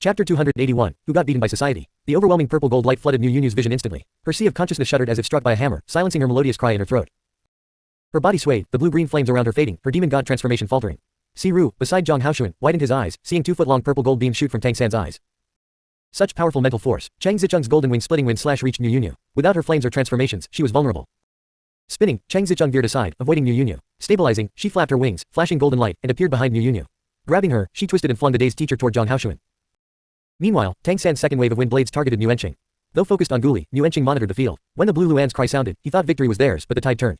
Chapter 281, Who Got Beaten by Society. The overwhelming purple gold light flooded Mu Yunyu's vision instantly. Her sea of consciousness shuddered as if struck by a hammer, silencing her melodious cry in her throat. Her body swayed, the blue-green flames around her fading, her demon god transformation faltering. Si-Ru, beside Zhang Haoshuan, widened his eyes, seeing 2-foot-long purple gold beams shoot from Tang San's eyes. Such powerful mental force. Chang Zicheng's golden wing splitting wind slash reached Mu Yunyu. Without her flames or transformations, she was vulnerable. Spinning, Chang Zicheng veered aside, avoiding Mu Yunyu. Stabilizing, she flapped her wings, flashing golden light, and appeared behind Mu Yunyu. Grabbing her, she twisted and flung the dazed teacher toward Zhang Haoshuan. Meanwhile, Tang San's second wave of wind blades targeted Mu Enqing. Though focused on Guli, Mu Enqing monitored the field. When the blue Luan's cry sounded, he thought victory was theirs, but the tide turned.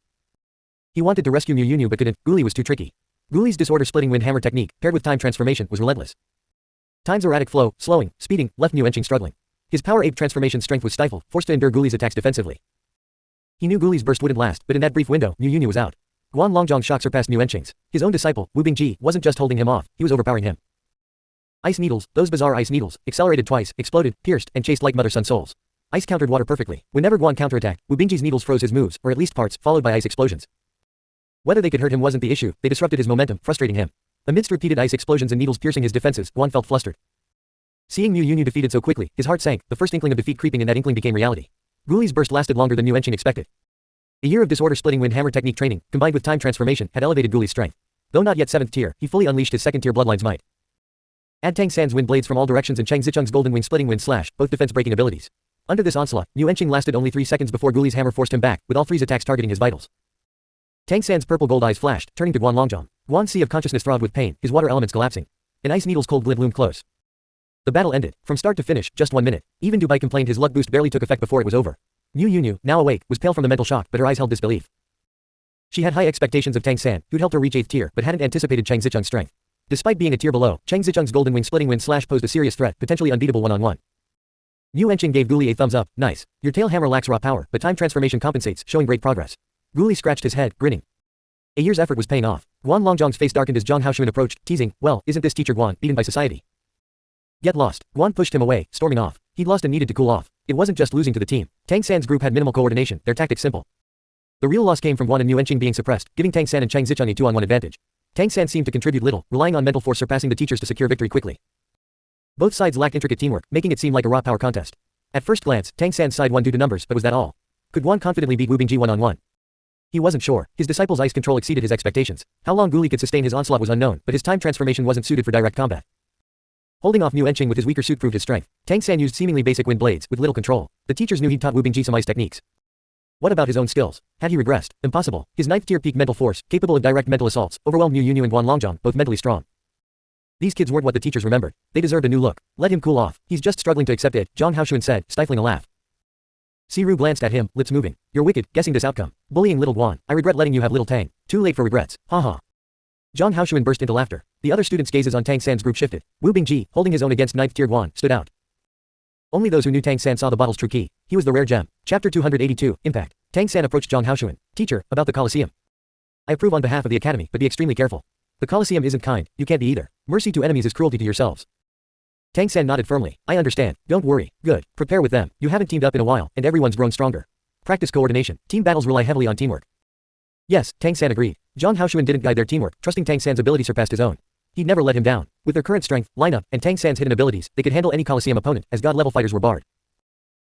He wanted to rescue Mu Yunyu but couldn't. Guli was too tricky. Guli's disorder-splitting wind hammer technique, paired with time transformation, was relentless. Time's erratic flow, slowing, speeding, left Mu Enqing struggling. His power ape transformation strength was stifled, forced to endure Guli's attacks defensively. He knew Guli's burst wouldn't last, but in that brief window, Mu Yunyu was out. Guan Longzhong's shock surpassed Mu Enqing's. His own disciple, Wu Bingji, wasn't just holding him off, he was overpowering him. Ice needles, those bizarre ice needles, accelerated twice, exploded, pierced, and chased like mother-son souls. Ice countered water perfectly. Whenever Guan counterattacked, Wu Bingji's needles froze his moves, or at least parts, followed by ice explosions. Whether they could hurt him wasn't the issue, they disrupted his momentum, frustrating him. Amidst repeated ice explosions and needles piercing his defenses, Guan felt flustered. Seeing Mu Yunyu defeated so quickly, his heart sank, the first inkling of defeat creeping in that inkling became reality. Guli's burst lasted longer than Mu Enqing expected. A year of disorder-splitting wind hammer technique training, combined with time transformation, had elevated Guli's strength. Though not yet 7th tier, he fully unleashed his 2nd tier bloodline's might. Add Tang San's wind blades from all directions and Chang Zicheng's golden wing splitting wind slash, both defense-breaking abilities. Under this onslaught, Mu Enqing lasted only 3 seconds before Guli's hammer forced him back, with all 3's attacks targeting his vitals. Tang San's purple gold eyes flashed, turning to Guan Longzhong. Guan's sea of consciousness throbbed with pain, his water elements collapsing. An ice needle's cold glint loomed close. The battle ended. From start to finish, just 1 minute. Even Dubai complained his luck boost barely took effect before it was over. Mu Yunyu, now awake, was pale from the mental shock, but her eyes held disbelief. She had high expectations of Tang San, who'd helped her reach 8th tier, but hadn't anticipated Chang Zicheng's strength. Despite being a tier below, Chang Zicheng's golden wing splitting wind slash posed a serious threat, potentially unbeatable one-on-one. Mu Enqing gave Guli a thumbs up, nice. Your tail hammer lacks raw power, but time transformation compensates, showing great progress. Guli scratched his head, grinning. A year's effort was paying off. Guan Longzhong's face darkened as Zhang Haoshuan approached, teasing, well, isn't this teacher Guan, beaten by society? Get lost. Guan pushed him away, storming off. He'd lost and needed to cool off. It wasn't just losing to the team. Tang San's group had minimal coordination, their tactics simple. The real loss came from Guan and Mu Enqing being suppressed, giving Tang San and Chang Zicheng a 2-on-1 advantage. Tang San seemed to contribute little, relying on mental force surpassing the teachers to secure victory quickly. Both sides lacked intricate teamwork, making it seem like a raw power contest. At first glance, Tang San's side won due to numbers, but was that all? Could Guan confidently beat Wu Bingji 1-on-1? He wasn't sure. His disciple's ice control exceeded his expectations. How long Guli could sustain his onslaught was unknown, but his time transformation wasn't suited for direct combat. Holding off Mu Enqing with his weaker suit proved his strength. Tang San used seemingly basic wind blades, with little control. The teachers knew he'd taught Wu Bingji some ice techniques. What about his own skills? Had he regressed? Impossible. His 9th tier peak mental force, capable of direct mental assaults, overwhelmed Mu Yunyu and Guan Longzhong, both mentally strong. These kids weren't what the teachers remembered. They deserved a new look. Let him cool off. He's just struggling to accept it, Zhang Haoshuan said, stifling a laugh. Si-Ru glanced at him, lips moving. You're wicked, guessing this outcome. Bullying little Guan. I regret letting you have little Tang. Too late for regrets. Ha ha. Zhang Haoshuan burst into laughter. The other students' gazes on Tang San's group shifted. Wu Bingji, holding his own against 9th tier Guan, stood out. Only those who knew Tang San saw the bottle's true key. He was the rare gem. Chapter 282, Impact. Tang San approached Zhang Haoshuan. Teacher, about the Colosseum. I approve on behalf of the academy, but be extremely careful. The Colosseum isn't kind, you can't be either. Mercy to enemies is cruelty to yourselves. Tang San nodded firmly. I understand. Don't worry. Good. Prepare with them. You haven't teamed up in a while, and everyone's grown stronger. Practice coordination. Team battles rely heavily on teamwork. Yes, Tang San agreed. Zhang Haoshuan didn't guide their teamwork, trusting Tang San's ability surpassed his own. He'd never let him down. With their current strength, lineup, and Tang San's hidden abilities, they could handle any Colosseum opponent, as god-level fighters were barred.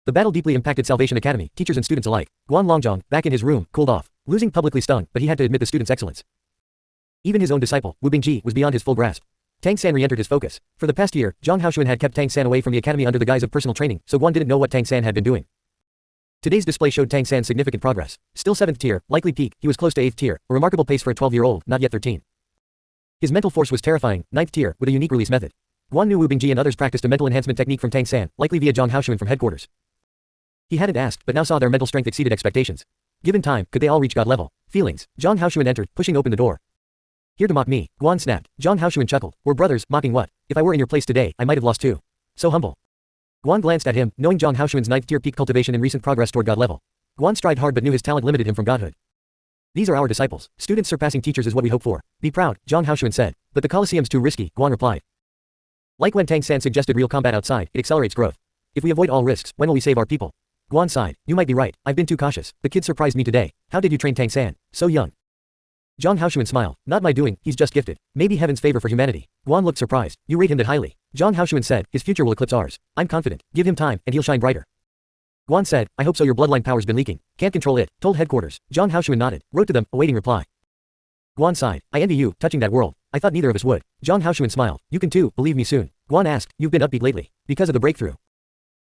The battle deeply impacted Salvation Academy, teachers and students alike. Guan Longzhong, back in his room, cooled off. Losing publicly stung, but he had to admit the students' excellence. Even his own disciple, Wu Bingji, was beyond his full grasp. Tang San re-entered his focus. For the past year, Zhang Haoshuan had kept Tang San away from the academy under the guise of personal training, so Guan didn't know what Tang San had been doing. Today's display showed Tang San's significant progress. Still 7th tier, likely peak, he was close to 8th tier, a remarkable pace for a 12-year-old, not yet 13. His mental force was terrifying, 9th tier, with a unique release method. Guan knew Wu Bingji and others practiced a mental enhancement technique from Tang San, likely via Zhang Haoshuan from headquarters. He hadn't asked, but now saw their mental strength exceeded expectations. Given time, could they all reach god level? Feelings. Zhang Haoshuan entered, pushing open the door. Here to mock me, Guan snapped. Zhang Haoshuan chuckled. We're brothers, mocking what? If I were in your place today, I might have lost too. So humble. Guan glanced at him, knowing Zhang Haoshuan's 9th tier peak cultivation and recent progress toward god level. Guan strived hard but knew his talent limited him from godhood. These are our disciples. Students surpassing teachers is what we hope for. Be proud, Zhang Haoshuan said. But the Colosseum's too risky, Guan replied. Like when Tang San suggested real combat outside, it accelerates growth. If we avoid all risks, when will we save our people? Guan sighed. You might be right, I've been too cautious. The kid surprised me today. How did you train Tang San? So young. Zhang Haoshuan smiled. Not my doing, he's just gifted. Maybe heaven's favor for humanity. Guan looked surprised. You rate him that highly. Zhang Haoshuan said, his future will eclipse ours. I'm confident. Give him time, and he'll shine brighter. Guan said, I hope so. Your bloodline power's been leaking. Can't control it. Told headquarters. Zhang Haoshuan nodded. Wrote to them, awaiting reply. Guan sighed. I envy you, touching that world. I thought neither of us would. Zhang Haoshuan smiled. You can too, believe me soon. Guan asked, you've been upbeat lately. Because of the breakthrough.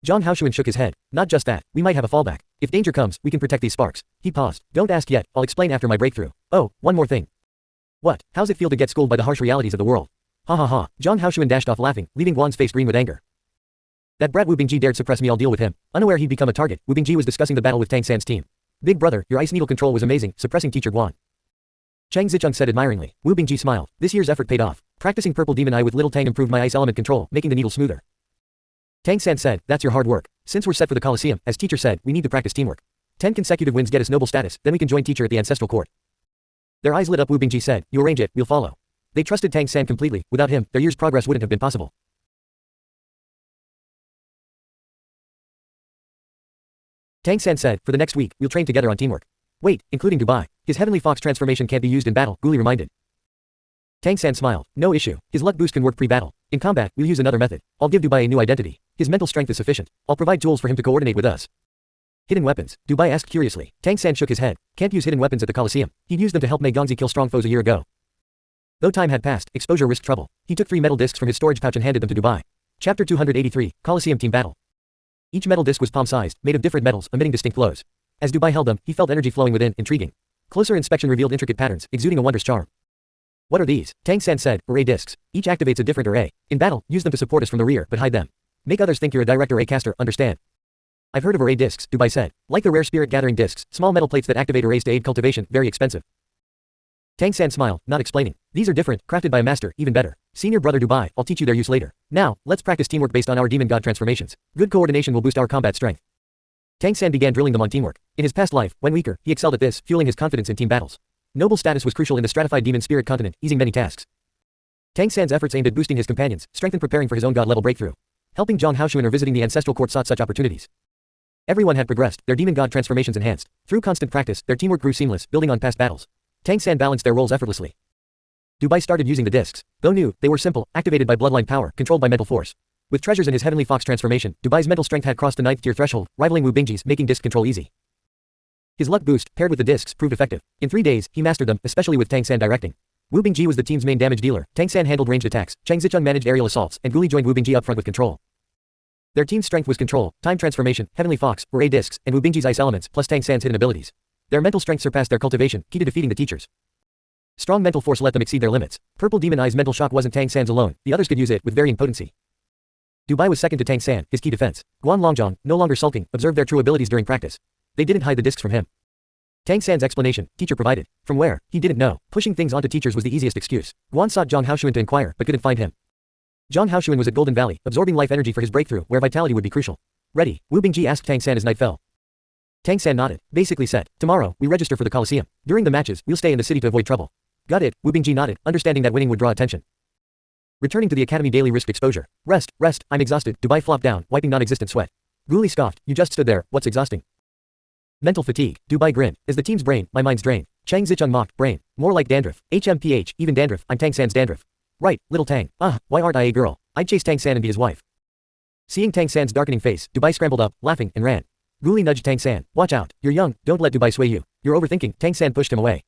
Zhang Haoshuan shook his head. Not just that, we might have a fallback. If danger comes, we can protect these sparks. He paused. Don't ask yet, I'll explain after my breakthrough. Oh, one more thing. What? How's it feel to get schooled by the harsh realities of the world? Ha ha ha. Zhang Haoshuan dashed off laughing, leaving Guan's face green with anger. That brat Wu Bingji dared suppress me, I'll deal with him. Unaware he'd become a target, Wu Bingji was discussing the battle with Tang San's team. Big brother, your ice needle control was amazing, suppressing teacher Guan. Chang Zicheng said admiringly. Wu Bingji smiled. This year's effort paid off. Practicing purple demon eye with little Tang improved my ice element control, making the needle smoother. Tang San said, that's your hard work. Since we're set for the Colosseum, as teacher said, we need to practice teamwork. 10 consecutive wins get us noble status, then we can join teacher at the ancestral court. Their eyes lit up. Wu Bingji said, you arrange it, we'll follow. They trusted Tang San completely. Without him, their year's progress wouldn't have been possible. Tang San said, for the next week, we'll train together on teamwork. Wait, including Dubai. His heavenly fox transformation can't be used in battle, Guli reminded. Tang San smiled. No issue. His luck boost can work pre-battle. In combat, we'll use another method. I'll give Dubai a new identity. His mental strength is sufficient. I'll provide tools for him to coordinate with us. Hidden weapons? Dubai asked curiously. Tang San shook his head. Can't use hidden weapons at the Colosseum. He'd used them to help Mei Gongzi kill strong foes a year ago. Though time had passed, exposure risked trouble. He took 3 metal discs from his storage pouch and handed them to Dubai. Chapter 283, Colosseum Team Battle. Each metal disc was palm-sized, made of different metals, emitting distinct glows. As Dubai held them, he felt energy flowing within, intriguing. Closer inspection revealed intricate patterns, exuding a wondrous charm. What are these? Tang San said, array discs. Each activates a different array. In battle, use them to support us from the rear, but hide them. Make others think you're a direct array caster, understand? I've heard of array discs, Dubai said. Like the rare spirit gathering discs, small metal plates that activate arrays to aid cultivation, very expensive. Tang San smiled, not explaining. These are different, crafted by a master, even better. Senior brother Dubai, I'll teach you their use later. Now, let's practice teamwork based on our demon god transformations. Good coordination will boost our combat strength. Tang San began drilling them on teamwork. In his past life, when weaker, he excelled at this, fueling his confidence in team battles. Noble status was crucial in the stratified demon spirit continent, easing many tasks. Tang San's efforts aimed at boosting his companions, strength and preparing for his own god-level breakthrough. Helping Zhang Haoshuan or visiting the ancestral court sought such opportunities. Everyone had progressed, their demon god transformations enhanced. Through constant practice, their teamwork grew seamless, building on past battles. Tang San balanced their roles effortlessly. Dubai started using the discs. Though new, they were simple, activated by bloodline power, controlled by mental force. With treasures in his heavenly fox transformation, Dubai's mental strength had crossed the 9th tier threshold, rivaling Wu Bingji's, making disc control easy. His luck boost, paired with the discs, proved effective. In 3 days, he mastered them, especially with Tang San directing. Wu Bingji was the team's main damage dealer, Tang San handled ranged attacks, Chang Zicheng managed aerial assaults, and Guli joined Wu Bingji up front with control. Their team's strength was control, time transformation, heavenly fox, array discs, and Wu Bingji's ice elements, plus Tang San's hidden abilities. Their mental strength surpassed their cultivation, key to defeating the teachers. Strong mental force let them exceed their limits. Purple Demon Eye's mental shock wasn't Tang San's alone, the others could use it, with varying potency. Dubai was second to Tang San, his key defense. Guan Longzhong, no longer sulking, observed their true abilities during practice. They didn't hide the discs from him. Tang San's explanation, teacher provided. From where? He didn't know. Pushing things onto teachers was the easiest excuse. Guan sought Zhang Haoshuan to inquire, but couldn't find him. Zhang Haoshuan was at Golden Valley, absorbing life energy for his breakthrough, where vitality would be crucial. Ready? Wu Bingji asked Tang San as night fell. Tang San nodded, basically said, tomorrow, we register for the Colosseum. During the matches, we'll stay in the city to avoid trouble. Got it, Wu Bingji nodded, understanding that winning would draw attention. Returning to the academy daily risked exposure. Rest, I'm exhausted, Dubai flopped down, wiping non-existent sweat. Guli scoffed, you just stood there, what's exhausting? Mental fatigue, Dubai grinned, is the team's brain, my mind's drain. Chang Zicheng mocked, brain, more like dandruff, HMPH, even dandruff, I'm Tang San's dandruff. Right, little Tang, why aren't I a girl? I'd chase Tang San and be his wife. Seeing Tang San's darkening face, Dubai scrambled up, laughing, and ran. Guli nudged Tang San, watch out, you're young, don't let Dubai sway you. You're overthinking, Tang San pushed him away.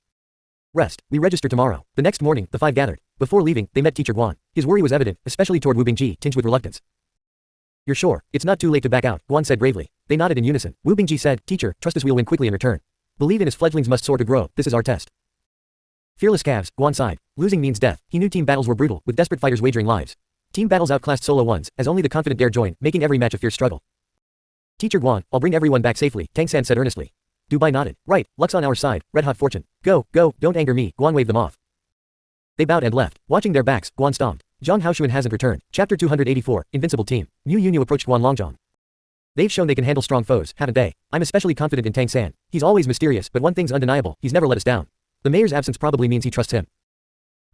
Rest, we register tomorrow. The next morning, the 5 gathered. Before leaving, they met teacher Guan. His worry was evident, especially toward Wu Bingji, tinged with reluctance. You're sure? It's not too late to back out, Guan said gravely. They nodded in unison. Wu Bingji said, teacher, trust us, we'll win quickly in return. Believe in his fledglings must soar to grow, this is our test. Fearless calves, Guan sighed. Losing means death. He knew team battles were brutal, with desperate fighters wagering lives. Team battles outclassed solo ones, as only the confident dare join, making every match a fierce struggle. Teacher Guan, I'll bring everyone back safely, Tang San said earnestly. Dubai nodded. Right, luck's on our side, red hot fortune. Go, don't anger me, Guan waved them off. They bowed and left. Watching their backs, Guan stomped. Zhang Haoshuan hasn't returned. Chapter 284, Invincible Team. Mu Yunyu approached Guan Longzhong. They've shown they can handle strong foes, haven't they? I'm especially confident in Tang San. He's always mysterious, but one thing's undeniable, he's never let us down. The mayor's absence probably means he trusts him.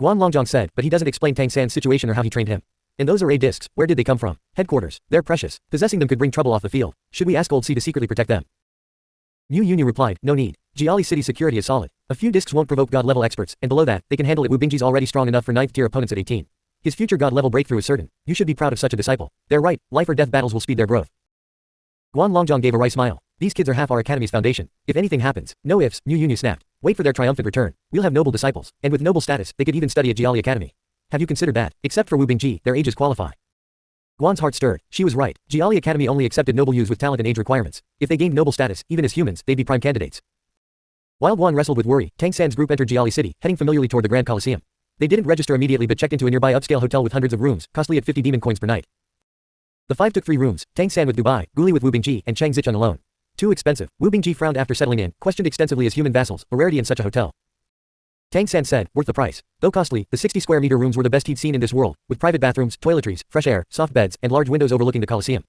Guan Longzhong said, but he doesn't explain Tang San's situation or how he trained him. And those array discs, where did they come from? Headquarters. They're precious. Possessing them could bring trouble off the field. Should we ask Old C to secretly protect them? Mu Yunyu replied, no need. Jiali City's security is solid. A few discs won't provoke god-level experts, and below that, they can handle it. Wu Bingji's already strong enough for 9th-tier opponents at 18. His future god-level breakthrough is certain. You should be proud of such a disciple. They're right, life or death battles will speed their growth. Guan Longjiang gave a wry smile. These kids are half our academy's foundation. If anything happens, no ifs, Mu Yunyu snapped. Wait for their triumphant return. We'll have noble disciples, and with noble status, they could even study at Jiali Academy. Have you considered that? Except for Wu Bingji, their ages qualify. Guan's heart stirred. She was right. Jiali Academy only accepted noble youths with talent and age requirements. If they gained noble status, even as humans, they'd be prime candidates. While Guan wrestled with worry, Tang San's group entered Jiali City, heading familiarly toward the Grand Coliseum. They didn't register immediately but checked into a nearby upscale hotel with hundreds of rooms, costly at 50 demon coins per night. The five took 3 rooms, Tang San with Dubai, Guli with Wu Bingji, and Chang Zicheng alone. Too expensive. Wu Bingji frowned after settling in, questioned extensively as human vassals, a rarity in such a hotel. Tang San said, worth the price. Though costly, the 60 square meter rooms were the best he'd seen in this world, with private bathrooms, toiletries, fresh air, soft beds, and large windows overlooking the Coliseum.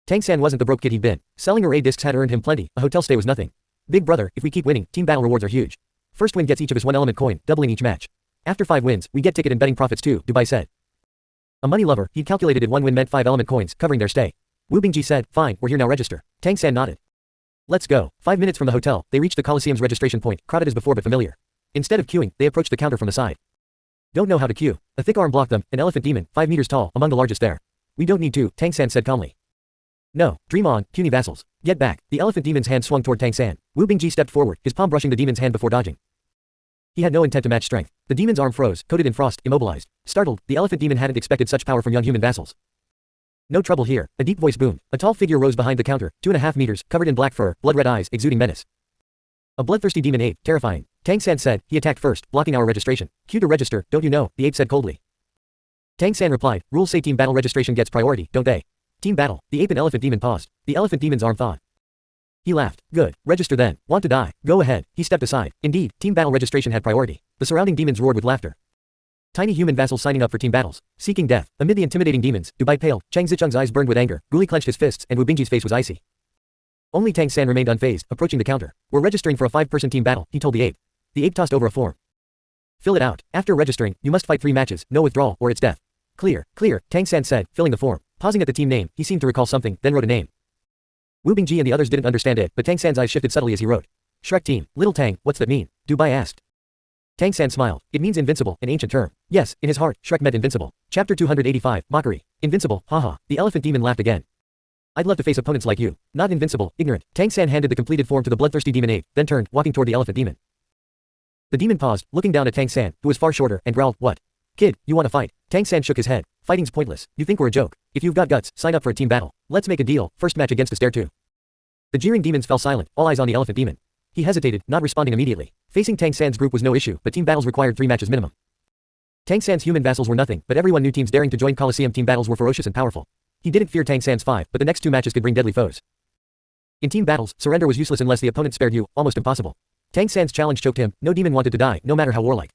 Tang San wasn't the broke kid he'd been. Selling array discs had earned him plenty, a hotel stay was nothing. Big brother, if we keep winning, team battle rewards are huge. First win gets each of us 1 element coin, doubling each match. After 5 wins, we get ticket and betting profits too, Dubai said. A money lover, he'd calculated it 1 win meant 5 element coins, covering their stay. Wu Bingji said, fine, we're here now, register. Tang San nodded. Let's go. 5 minutes from the hotel, they reached the Coliseum's registration point, crowded as before but familiar. Instead of queuing, they approached the counter from the side. Don't know how to queue. A thick arm blocked them, an elephant demon, 5 meters tall, among the largest there. We don't need to, Tang San said calmly. No, dream on, puny vassals. Get back. The elephant demon's hand swung toward Tang San. Wu Bingji stepped forward, his palm brushing the demon's hand before dodging. He had no intent to match strength. The demon's arm froze, coated in frost, immobilized. Startled, the elephant demon hadn't expected such power from young human vassals. No trouble here, a deep voice boomed. A tall figure rose behind the counter, 2.5 meters, covered in black fur, blood-red eyes, exuding menace. A bloodthirsty demon ape, terrifying. Tang San said, he attacked first, blocking our registration. Cue to register, don't you know, the ape said coldly. Tang San replied, rules say team battle registration gets priority, don't they? Team battle. The ape and elephant demon paused. The elephant demon's arm thawed. He laughed. Good. Register then. Want to die? Go ahead. He stepped aside. Indeed, team battle registration had priority. The surrounding demons roared with laughter. Tiny human vassals signing up for team battles. Seeking death. Amid the intimidating demons, Dubai paled, Chang Zicheng's eyes burned with anger, Guli clenched his fists, and Wu Bingji's face was icy. Only Tang San remained unfazed, approaching the counter. We're registering for a 5-person team battle, he told the ape. The ape tossed over a form. Fill it out. After registering, you must fight 3 matches, no withdrawal, or it's death. Clear, clear, Tang San said, filling the form. Pausing at the team name, he seemed to recall something, then wrote a name. Wu Bingji and the others didn't understand it, but Tang San's eyes shifted subtly as he wrote. Shrek team, little Tang, what's that mean? Dubai asked. Tang San smiled. It means invincible, an ancient term. Yes, in his heart, Shrek meant invincible. Chapter 285, Mockery. Invincible, haha. The elephant demon laughed again. I'd love to face opponents like you. Not invincible, ignorant. Tang San handed the completed form to the bloodthirsty demon ape, then turned, walking toward the elephant demon. The demon paused, looking down at Tang San, who was far shorter, and growled, what? Kid, you want to fight? Tang San shook his head. Fighting's pointless. You think we're a joke. If you've got guts, sign up for a team battle. Let's make a deal. First match against us, dare to. The jeering demons fell silent, all eyes on the elephant demon. He hesitated, not responding immediately. Facing Tang San's group was no issue, but team battles required 3 matches minimum. Tang San's human vassals were nothing, but everyone knew teams daring to join Coliseum team battles were ferocious and powerful. He didn't fear Tang San's 5, but the next 2 matches could bring deadly foes. In team battles, surrender was useless unless the opponent spared you, almost impossible. Tang San's challenge choked him, no demon wanted to die, no matter how warlike.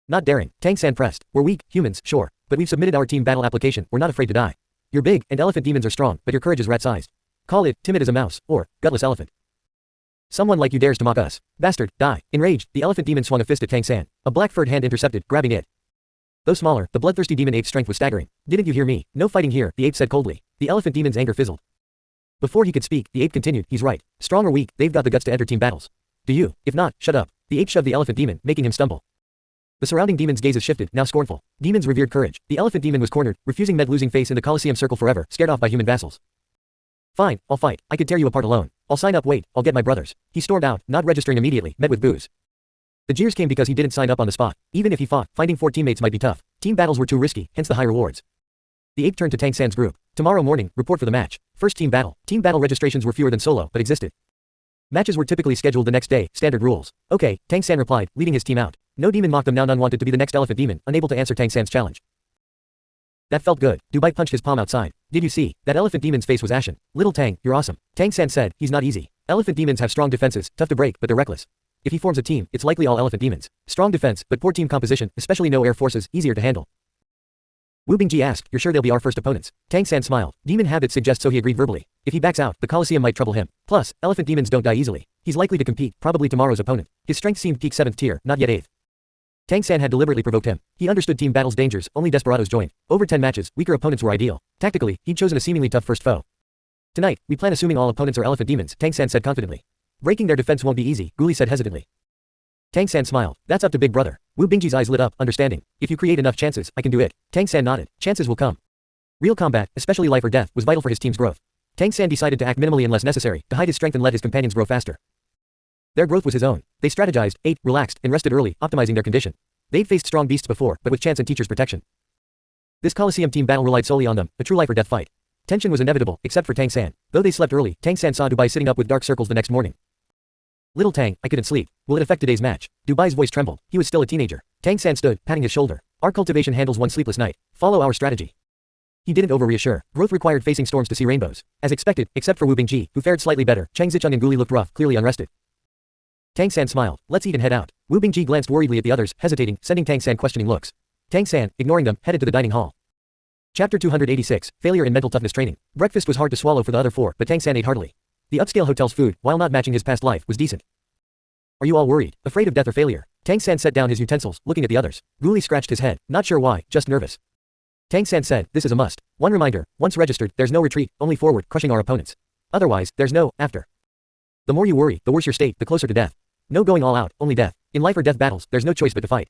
Not daring, Tang San pressed. We're weak, humans, sure, but we've submitted our team battle application, we're not afraid to die. You're big, and elephant demons are strong, but your courage is rat-sized. Call it, timid as a mouse, or, gutless elephant. Someone like you dares to mock us. Bastard, die. Enraged, the elephant demon swung a fist at Tang San. A black-furred hand intercepted, grabbing it. Though smaller, the bloodthirsty demon ape's strength was staggering. Didn't you hear me? No fighting here, the ape said coldly. The elephant demon's anger fizzled. Before he could speak, the ape continued, he's right. Strong or weak, they've got the guts to enter team battles. Do you? If not, shut up. The ape shoved the elephant demon, making him stumble. The surrounding demons' gazes shifted, now scornful. Demons revered courage. The elephant demon was cornered, refusing med losing face in the Coliseum circle forever, scared off by human vassals. Fine, I'll fight. I could tear you apart alone. I'll sign up, wait, I'll get my brothers. He stormed out, not registering immediately, met with boos. The jeers came because he didn't sign up on the spot. Even if he fought, finding 4 teammates might be tough. Team battles were too risky, hence the high rewards. The ape turned to Tang San's group. Tomorrow morning, report for the match. First team battle. Team battle registrations were fewer than solo, but existed. Matches were typically scheduled the next day, standard rules. Okay, Tang San replied, leading his team out. No demon mocked them now, none wanted to be the next elephant demon, unable to answer Tang San's challenge. That felt good. Dubai punched his palm outside. Did you see? That elephant demon's face was ashen. Little Tang, you're awesome. Tang San said, he's not easy. Elephant demons have strong defenses, tough to break, but they're reckless. If he forms a team, it's likely all elephant demons. Strong defense, but poor team composition, especially no air forces, easier to handle. Wu Bingji asked, you're sure they'll be our first opponents? Tang San smiled. Demon habits suggest so, he agreed verbally. If he backs out, the Coliseum might trouble him. Plus, elephant demons don't die easily. He's likely to compete, probably tomorrow's opponent. His strength seemed peak 7th tier, not yet 8th. Tang San had deliberately provoked him. He understood team battle's dangers, only desperados joined. Over 10 matches, weaker opponents were ideal. Tactically, he'd chosen a seemingly tough first foe. Tonight, we plan assuming all opponents are elephant demons, Tang San said confidently. Breaking their defense won't be easy, Guli said hesitantly. Tang San smiled. That's up to Big Brother. Wu Bingji's eyes lit up, understanding. If you create enough chances, I can do it. Tang San nodded. Chances will come. Real combat, especially life or death, was vital for his team's growth. Tang San decided to act minimally unless necessary, to hide his strength and let his companions grow faster. Their growth was his own. They strategized, ate, relaxed, and rested early, optimizing their condition. They'd faced strong beasts before, but with chance and teacher's protection. This Coliseum team battle relied solely on them, a true life or death fight. Tension was inevitable, except for Tang San. Though they slept early, Tang San saw Dubai sitting up with dark circles the next morning. Little Tang, I couldn't sleep. Will it affect today's match? Dubai's voice trembled. He was still a teenager. Tang San stood, patting his shoulder. Our cultivation handles one sleepless night. Follow our strategy. He didn't over-reassure. Growth required facing storms to see rainbows. As expected, except for Wu Bingji, who fared slightly better, Chang Zicheng and Guli looked rough, clearly unrested. Tang San smiled. Let's eat and head out. Wu Bingji glanced worriedly at the others, hesitating, sending Tang San questioning looks. Tang San, ignoring them, headed to the dining hall. Chapter 286, Failure in Mental Toughness Training. Breakfast was hard to swallow for the other four, but Tang San ate heartily. The upscale hotel's food, while not matching his past life, was decent. Are you all worried? Afraid of death or failure? Tang San set down his utensils, looking at the others. Guli scratched his head, not sure why, just nervous. Tang San said, this is a must. One reminder, once registered, there's no retreat, only forward, crushing our opponents. Otherwise, there's no after. The more you worry, the worse your state, the closer to death. No going all out, only death. In life or death battles, there's no choice but to fight.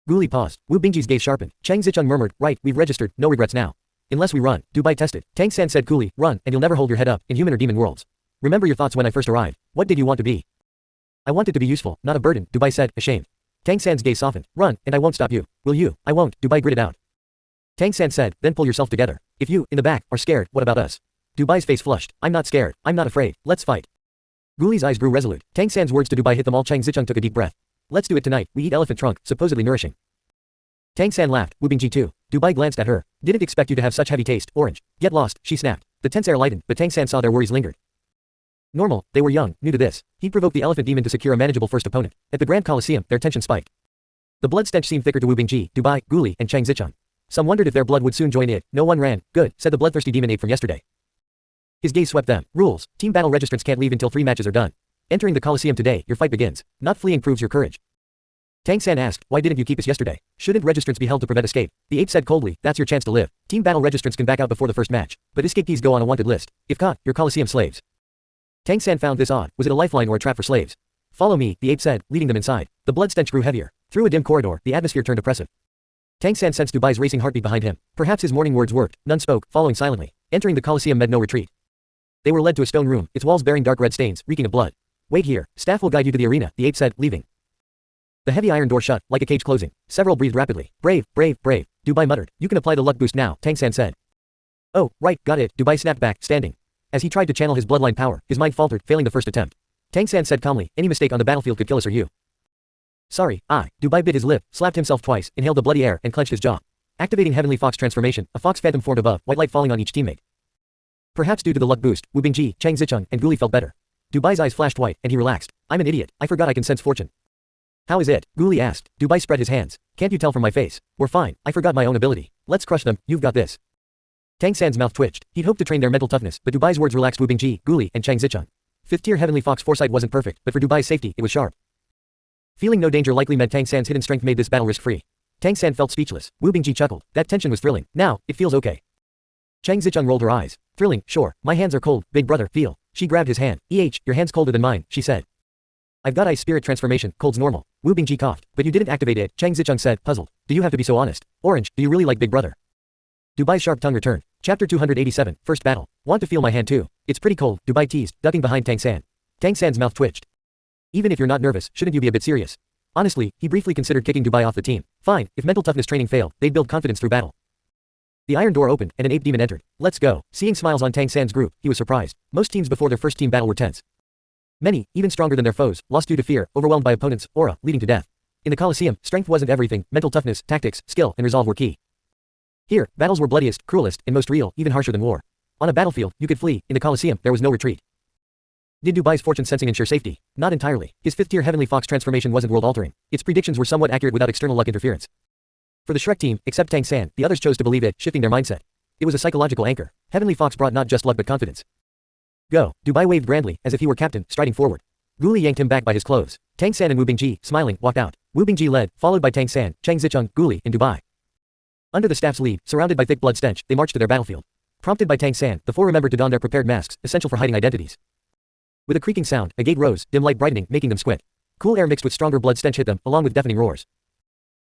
Guli paused. Wu Bingji's gaze sharpened. Chang Zicheng murmured, right, we've registered, no regrets now. Unless we run, Dubai tested. Tang San said coolly, run, and you'll never hold your head up, in human or demon worlds. Remember your thoughts when I first arrived. What did you want to be? I wanted to be useful, not a burden, Dubai said, ashamed. Tang San's gaze softened. Run, and I won't stop you. Will you? I won't, Dubai gritted out. Tang San said, then pull yourself together. If you, in the back, are scared, what about us? Dubai's face flushed. I'm not scared, I'm not afraid, let's fight. Guli's eyes grew resolute. Tang San's words to Dubai hit them all. Chang Zicheng took a deep breath. Let's do it tonight, we eat elephant trunk, supposedly nourishing. Tang San laughed, Wu Bingji too. Dubai glanced at her. Didn't expect you to have such heavy taste, orange. Get lost, she snapped. The tense air lightened, but Tang San saw their worries lingered. Normal, they were young, new to this. He'd provoked the elephant demon to secure a manageable first opponent. At the Grand Coliseum, their tension spiked. The blood stench seemed thicker to Wu Bingji, Dubai, Guli, and Chang Zicheng. Some wondered if their blood would soon join it. No one ran. Good, said the bloodthirsty demon ape from yesterday. His gaze swept them. Rules. Team battle registrants can't leave until 3 matches are done. Entering the Coliseum today, your fight begins. Not fleeing proves your courage. Tang San asked, why didn't you keep us yesterday? Shouldn't registrants be held to prevent escape? The ape said coldly, that's your chance to live. Team battle registrants can back out before the first match. But escapees go on a wanted list. If caught, you're Coliseum slaves. Tang San found this odd. Was it a lifeline or a trap for slaves? Follow me, the ape said, leading them inside. The blood stench grew heavier. Through a dim corridor, the atmosphere turned oppressive. Tang San sensed Dubai's racing heartbeat behind him. Perhaps his morning words worked. None spoke, following silently. Entering the Coliseum meant no retreat. They were led to a stone room, its walls bearing dark red stains, reeking of blood. Wait here, staff will guide you to the arena, the ape said, leaving. The heavy iron door shut, like a cage closing. Several breathed rapidly. Brave, brave, brave, Dubai muttered. You can apply the luck boost now, Tang San said. Oh, right, got it, Dubai snapped back, standing. As he tried to channel his bloodline power, his mind faltered, failing the first attempt. Tang San said calmly, any mistake on the battlefield could kill us or you. Sorry, Dubai bit his lip, slapped himself twice, inhaled the bloody air, and clenched his jaw. Activating Heavenly Fox transformation, a fox phantom formed above, white light falling on each teammate. Perhaps due to the luck boost, Wu Bingji, Chang Zicheng, and Guli felt better. Dubai's eyes flashed white, and he relaxed. I'm an idiot, I forgot I can sense fortune. How is it? Guli asked. Dubai spread his hands. Can't you tell from my face? We're fine, I forgot my own ability. Let's crush them, you've got this. Tang San's mouth twitched. He'd hoped to train their mental toughness, but Dubai's words relaxed Wu Bingji, Guli, and Chang Zicheng. 5th tier Heavenly Fox foresight wasn't perfect, but for Dubai's safety, it was sharp. Feeling no danger likely meant Tang San's hidden strength made this battle risk-free. Tang San felt speechless. Wu Bingji chuckled. That tension was thrilling. Now, it feels okay. Chang Zicheng rolled her eyes. Thrilling, sure. My hands are cold, big brother, feel. She grabbed his hand. Your hand's colder than mine, she said. I've got ice spirit transformation, cold's normal. Wu Bingji coughed. But you didn't activate it, Chang Zicheng said, puzzled. Do you have to be so honest? Orange, do you really like big brother? Dubai's sharp tongue returned. Chapter 287, First Battle. Want to feel my hand too? It's pretty cold, Dubai teased, ducking behind Tang San. Tang San's mouth twitched. Even if you're not nervous, shouldn't you be a bit serious? Honestly, he briefly considered kicking Dubai off the team. Fine, if mental toughness training failed, they'd build confidence through battle. The iron door opened, and an ape demon entered. Let's go. Seeing smiles on Tang San's group, he was surprised. Most teams before their first team battle were tense. Many, even stronger than their foes, lost due to fear, overwhelmed by opponents' aura, leading to death. In the Coliseum, strength wasn't everything, mental toughness, tactics, skill, and resolve were key. Here, battles were bloodiest, cruelest, and most real, even harsher than war. On a battlefield, you could flee. In the Coliseum, there was no retreat. Did Dubai's fortune sensing ensure safety? Not entirely. His 5th tier Heavenly Fox transformation wasn't world-altering. Its predictions were somewhat accurate without external luck interference. For the Shrek team, except Tang San, the others chose to believe it, shifting their mindset. It was a psychological anchor. Heavenly Fox brought not just luck but confidence. Go. Dubai waved grandly, as if he were captain, striding forward. Guli yanked him back by his clothes. Tang San and Wu Bingji, smiling, walked out. Wu Bingji led, followed by Tang San, Chang Zicheng, Guli, and Dubai. Under the staff's lead, surrounded by thick blood stench, they marched to their battlefield. Prompted by Tang San, the four remembered to don their prepared masks, essential for hiding identities. With a creaking sound, a gate rose, dim light brightening, making them squint. Cool air mixed with stronger blood stench hit them, along with deafening roars.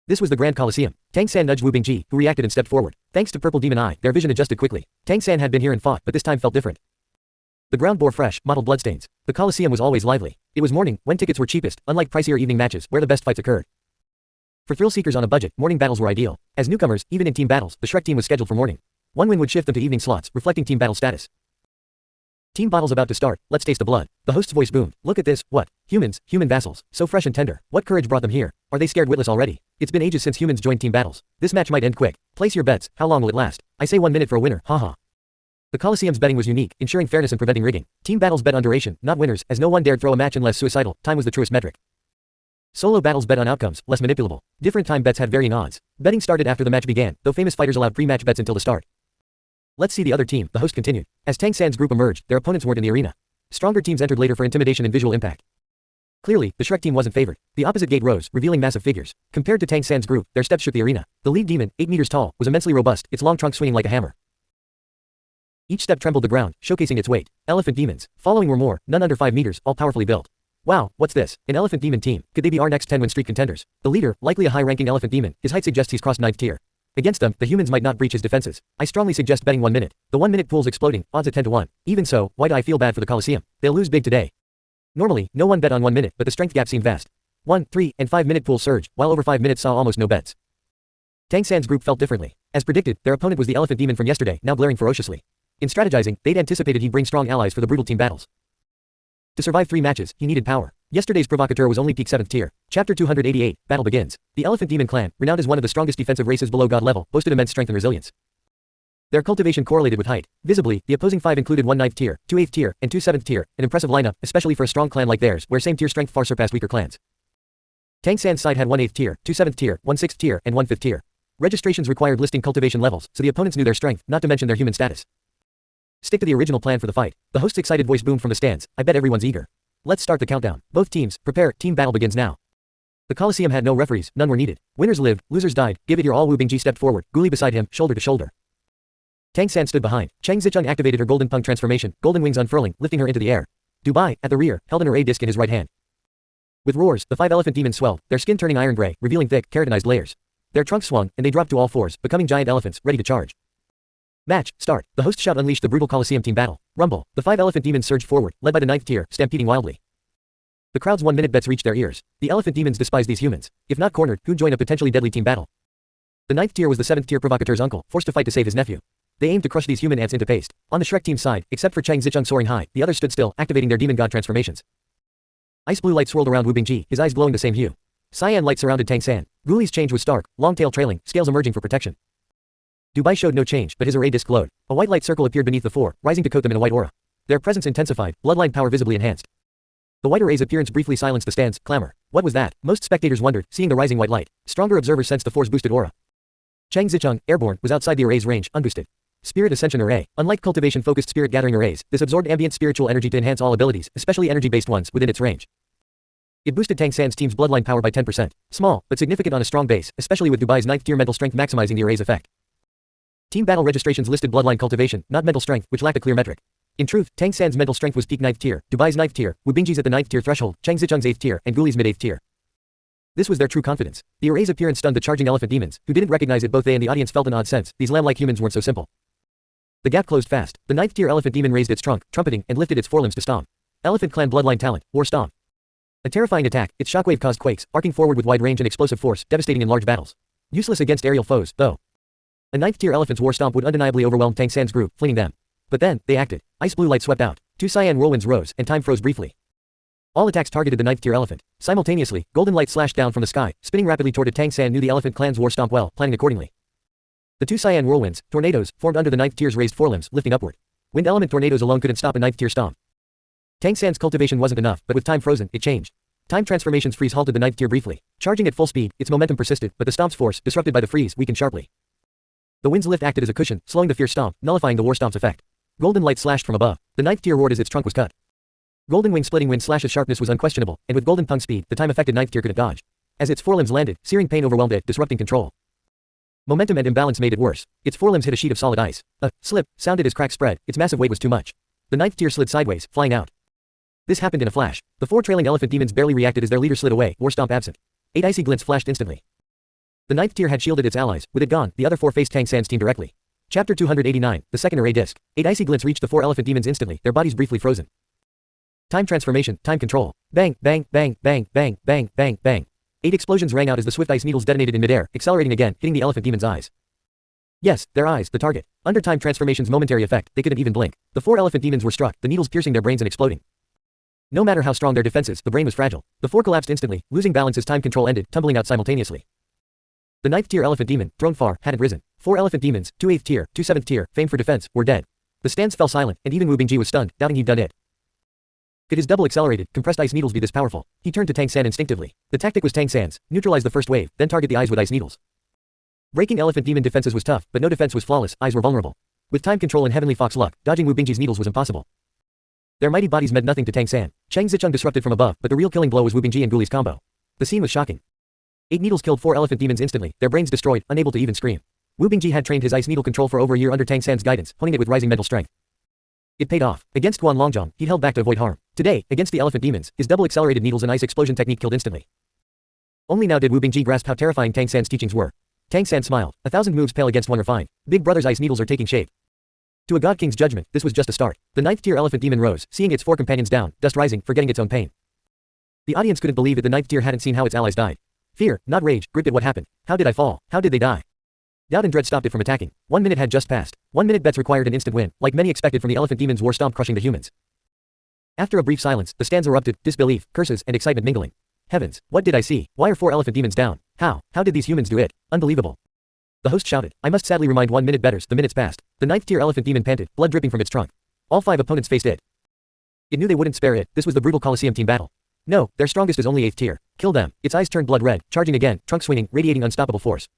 This was the Grand Colosseum. Tang San nudged Wu Bingji, who reacted and stepped forward. Thanks to Purple Demon Eye, their vision adjusted quickly. Tang San had been here and fought, but this time felt different. The ground bore fresh, mottled bloodstains. The Colosseum was always lively. It was morning, when tickets were cheapest, unlike pricier evening matches, where the best fights occurred. For thrill-seekers on a budget, morning battles were ideal. As newcomers, even in team battles, the Shrek team was scheduled for morning. One win would shift them to evening slots, reflecting team battle status. Team battles about to start, let's taste the blood. The host's voice boomed. Look at this, what? Humans, human vassals, so fresh and tender. What courage brought them here? Are they scared witless already? It's been ages since humans joined team battles. This match might end quick. Place your bets, how long will it last? I say 1 minute for a winner, haha. The Colosseum's betting was unique, ensuring fairness and preventing rigging. Team battles bet on duration, not winners, as no one dared throw a match unless suicidal. Time was the truest metric. Solo battles bet on outcomes, less manipulable. Different time bets had varying odds. Betting started after the match began, though famous fighters allowed pre-match bets until the start. Let's see the other team, the host continued. As Tang San's group emerged, their opponents weren't in the arena. Stronger teams entered later for intimidation and visual impact. Clearly, the Shrek team wasn't favored. The opposite gate rose, revealing massive figures. Compared to Tang San's group, their steps shook the arena. The lead demon, 8 meters tall, was immensely robust, its long trunk swinging like a hammer. Each step trembled the ground, showcasing its weight. Elephant demons. Following were more, none under 5 meters, all powerfully built. Wow, what's this? An elephant demon team. Could they be our next 10-win streak contenders? The leader, likely a high-ranking elephant demon, his height suggests he's crossed 9th tier. Against them, the humans might not breach his defenses. I strongly suggest betting 1 minute. The 1 minute pool's exploding, odds at 10 to 1. Even so, why do I feel bad for the Colosseum? They'll lose big today. Normally, no one bet on 1 minute, but the strength gap seemed vast. 1, 3, and 5 minute pool surged, while over 5 minutes saw almost no bets. Tang San's group felt differently. As predicted, their opponent was the elephant demon from yesterday, now glaring ferociously. In strategizing, they'd anticipated he'd bring strong allies for the brutal team battles. To survive 3 matches, he needed power. Yesterday's provocateur was only peak 7th tier. Chapter 288, Battle begins. The Elephant Demon clan, renowned as one of the strongest defensive races below god level, boasted immense strength and resilience. Their cultivation correlated with height. Visibly, the opposing 5 included 1 9th tier, 2 8th tier, and 2 7th tier, an impressive lineup, especially for a strong clan like theirs, where same tier strength far surpassed weaker clans. Tang San's side had 1 8th tier, 2 7th tier, 1 6th tier, and 1 5th tier. Registrations required listing cultivation levels, so the opponents knew their strength, not to mention their human status. Stick to the original plan for the fight. The host's excited voice boomed from the stands. I bet everyone's eager. Let's start the countdown. Both teams, prepare, team battle begins now. The Colosseum had no referees, none were needed. Winners lived, losers died. Give it your all. Wu Bingji stepped forward, Guli beside him, shoulder to shoulder. Tang San stood behind. Cheng Zicheng activated her golden pung transformation, golden wings unfurling, lifting her into the air. Dubai, at the rear, held an array disc in his right hand. With roars, the 5 elephant demons swelled, their skin turning iron gray, revealing thick, keratinized layers. Their trunks swung, and they dropped to all fours, becoming giant elephants, ready to charge. Match, start. The host shout unleashed the brutal Colosseum team battle. Rumble. The 5 elephant demons surged forward, led by the 9th tier, stampeding wildly. The crowd's 1 minute bets reached their ears. The elephant demons despised these humans. If not cornered, who'd join a potentially deadly team battle? The 9th tier was the 7th tier provocateur's uncle, forced to fight to save his nephew. They aimed to crush these human ants into paste. On the Shrek team's side, except for Cheng Zicheng soaring high, the others stood still, activating their demon god transformations. Ice blue light swirled around Wu Bingji, his eyes glowing the same hue. Cyan light surrounded Tang San. Guli's change was stark, long tail trailing, scales emerging for protection. Dubai showed no change, but his array disc glowed. A white light circle appeared beneath the 4, rising to coat them in a white aura. Their presence intensified, bloodline power visibly enhanced. The white array's appearance briefly silenced the stand's clamor. What was that? Most spectators wondered, seeing the rising white light. Stronger observers sensed the 4's boosted aura. Cheng Zicheng, airborne, was outside the array's range, unboosted. Spirit Ascension Array. Unlike cultivation-focused spirit gathering arrays, this absorbed ambient spiritual energy to enhance all abilities, especially energy-based ones, within its range. It boosted Tang San's team's bloodline power by 10%. Small, but significant on a strong base, especially with Dubai's 9th tier mental strength maximizing the array's effect. Team battle registrations listed bloodline cultivation, not mental strength, which lacked a clear metric. In truth, Tang San's mental strength was peak 9th tier, Dubai's 9th tier, Wu Bingji's at the 9th tier threshold, Cheng Zicheng's 8th tier, and Guli's mid-8th tier. This was their true confidence. The array's appearance stunned the charging elephant demons, who didn't recognize it. Both they and the audience felt an odd sense. These lamb-like humans weren't so simple. The gap closed fast. The 9th tier elephant demon raised its trunk, trumpeting, and lifted its forelimbs to stomp. Elephant clan bloodline talent, war stomp. A terrifying attack, its shockwave caused quakes, arcing forward with wide range and explosive force, devastating in large battles. Useless against aerial foes, though. A 9th tier elephant's war stomp would undeniably overwhelm Tang San's group, flinging them. But then, they acted. Ice blue light swept out. 2 cyan whirlwinds rose, and time froze briefly. All attacks targeted the 9th tier elephant. Simultaneously, golden light slashed down from the sky, spinning rapidly toward it. Tang San knew the elephant clan's war stomp well, planning accordingly. The 2 cyan whirlwinds, tornadoes, formed under the 9th tier's raised forelimbs, lifting upward. Wind element tornadoes alone couldn't stop a 9th tier stomp. Tang San's cultivation wasn't enough, but with time frozen, it changed. Time transformations freeze halted the 9th tier briefly. Charging at full speed, its momentum persisted, but the stomp's force, disrupted by the freeze, weakened sharply. The wind's lift acted as a cushion, slowing the fierce stomp, nullifying the war stomp's effect. Golden light slashed from above. The 9th tier roared as its trunk was cut. Golden wing splitting wind slash's sharpness was unquestionable, and with golden pung speed, the time-affected 9th tier couldn't dodge. As its forelimbs landed, searing pain overwhelmed it, disrupting control. Momentum and imbalance made it worse. Its forelimbs hit a sheet of solid ice. A slip sounded as cracks spread. Its massive weight was too much. The 9th tier slid sideways, flying out. This happened in a flash. The 4 trailing elephant demons barely reacted as their leader slid away, war stomp absent. 8 icy glints flashed instantly. The 9th tier had shielded its allies, with it gone, the other 4 faced Tang San's team directly. Chapter 289, the second array disc. 8 icy glints reached the 4 elephant demons instantly, their bodies briefly frozen. Time transformation, time control. Bang, bang, bang, bang, bang, bang, bang, bang. 8 explosions rang out as the swift ice needles detonated in midair, accelerating again, hitting the elephant demon's eyes. Yes, their eyes, the target. Under time transformation's momentary effect, they couldn't even blink. The 4 elephant demons were struck, the needles piercing their brains and exploding. No matter how strong their defenses, the brain was fragile. The 4 collapsed instantly, losing balance as time control ended, tumbling out simultaneously. The 9th tier elephant demon, thrown far, hadn't risen. 4 elephant demons, 2 8th tier, 2 7th tier, famed for defense, were dead. The stands fell silent, and even Wu Bingji was stunned, doubting he'd done it. Could his double accelerated, compressed ice needles be this powerful? He turned to Tang San instinctively. The tactic was Tang San's, neutralize the first wave, then target the eyes with ice needles. Breaking elephant demon defenses was tough, but no defense was flawless, eyes were vulnerable. With time control and heavenly fox luck, dodging Wu Bingji's needles was impossible. Their mighty bodies meant nothing to Tang San. Chang Zicheng disrupted from above, but the real killing blow was Wu Bingji and Guli's combo. The scene was shocking. 8 needles killed 4 elephant demons instantly, their brains destroyed, unable to even scream. Wu Bingji had trained his ice needle control for over a year under Tang San's guidance, honing it with rising mental strength. It paid off. Against Guan Longzhong, he held back to avoid harm. Today, against the elephant demons, his double accelerated needles and ice explosion technique killed instantly. Only now did Wu Bingji grasp how terrifying Tang San's teachings were. Tang San smiled. 1,000 moves pale against one refined. Big Brother's ice needles are taking shape. To a God King's judgment, this was just a start. The 9th tier elephant demon rose, seeing its 4 companions down, dust rising, forgetting its own pain. The audience couldn't believe it. The 9th tier hadn't seen how its allies died. Fear, not rage, gripped at what happened. How did I fall? How did they die? Doubt and dread stopped it from attacking. 1 minute had just passed. 1 minute bets required an instant win, like many expected from the elephant demons war stomp crushing the humans. After a brief silence, the stands erupted, disbelief, curses, and excitement mingling. Heavens, what did I see? Why are 4 elephant demons down? How did these humans do it? Unbelievable. The host shouted. I must sadly remind 1 minute betters, the minutes passed. The 9th tier elephant demon panted, blood dripping from its trunk. All 5 opponents faced it. It knew they wouldn't spare it. This was the brutal Colosseum team battle. No, their strongest is only 8th tier. Kill them. Its eyes turned blood red, charging again, trunk swinging, radiating unstoppable force.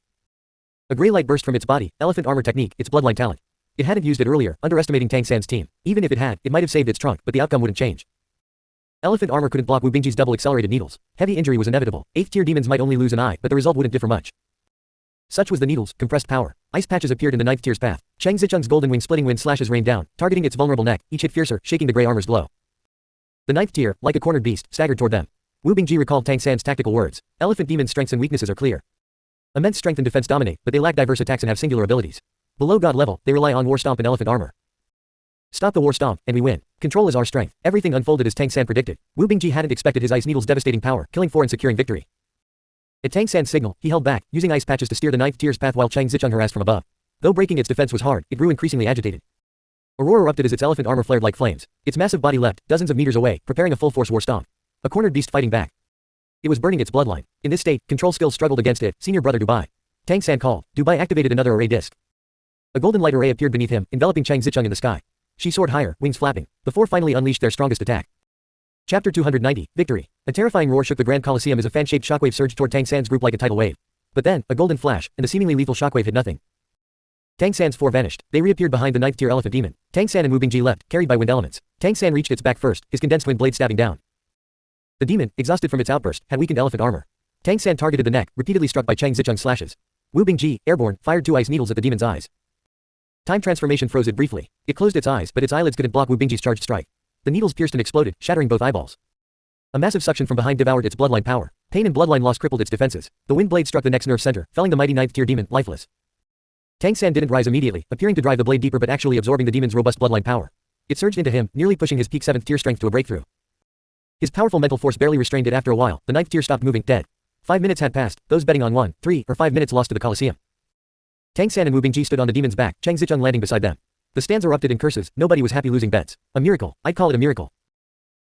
A gray light burst from its body, elephant armor technique, its bloodline talent. It hadn't used it earlier, underestimating Tang San's team. Even if it had, it might have saved its trunk, but the outcome wouldn't change. Elephant armor couldn't block Wu Bingji's double accelerated needles. Heavy injury was inevitable. 8th tier demons might only lose an eye, but the result wouldn't differ much. Such was the needles, compressed power. Ice patches appeared in the 9th tier's path. Chang Zicheng's golden wing splitting wind slashes rained down, targeting its vulnerable neck, each hit fiercer, shaking the gray armor's glow. The 9th tier, like a cornered beast, staggered toward them. Wu Bingji recalled Tang San's tactical words. Elephant demons' strengths and weaknesses are clear. Immense strength and defense dominate, but they lack diverse attacks and have singular abilities. Below God level, they rely on war stomp and elephant armor. Stop the war stomp, and we win. Control is our strength. Everything unfolded as Tang San predicted. Wu Bingji hadn't expected his ice needle's devastating power, killing 4 and securing victory. At Tang San's signal, he held back, using ice patches to steer the 9th tier's path while Chang Zicheng harassed from above. Though breaking its defense was hard, it grew increasingly agitated. A roar erupted as its elephant armor flared like flames. Its massive body leapt, dozens of meters away, preparing a full-force war stomp. A cornered beast fighting back. It was burning its bloodline. In this state, control skills struggled against it. Senior brother Dubai. Tang San called. Dubai activated another array disc. A golden light array appeared beneath him, enveloping Chang Zicheng in the sky. She soared higher, wings flapping. The 4 finally unleashed their strongest attack. Chapter 290, Victory. A terrifying roar shook the Grand Colosseum as a fan-shaped shockwave surged toward Tang San's group like a tidal wave. But then, a golden flash, and the seemingly lethal shockwave hit nothing. Tang San's 4 vanished. They reappeared behind the 9th tier elephant demon. Tang San and Wu Bingji leapt, carried by wind elements. Tang San reached its back first, his condensed wind blade stabbing down. The demon, exhausted from its outburst, had weakened elephant armor. Tang San targeted the neck, repeatedly struck by Chang Zicheng's slashes. Wu Bingji, airborne, fired 2 ice needles at the demon's eyes. Time transformation froze it briefly. It closed its eyes, but its eyelids couldn't block Wu Bingji's charged strike. The needles pierced and exploded, shattering both eyeballs. A massive suction from behind devoured its bloodline power. Pain and bloodline loss crippled its defenses. The wind blade struck the neck's nerve center, felling the mighty 9th tier demon, lifeless. Tang San didn't rise immediately, appearing to drive the blade deeper but actually absorbing the demon's robust bloodline power. It surged into him, nearly pushing his peak 7th tier strength to a breakthrough. His powerful mental force barely restrained it. After a while, the 9th tier stopped moving, dead. 5 minutes had passed. Those betting on 1, 3, or 5 minutes lost to the Colosseum. Tang San and Wu Bingji stood on the demon's back, Chang Zicheng landing beside them. The stands erupted in curses. Nobody was happy losing bets. A miracle. I'd call it a miracle.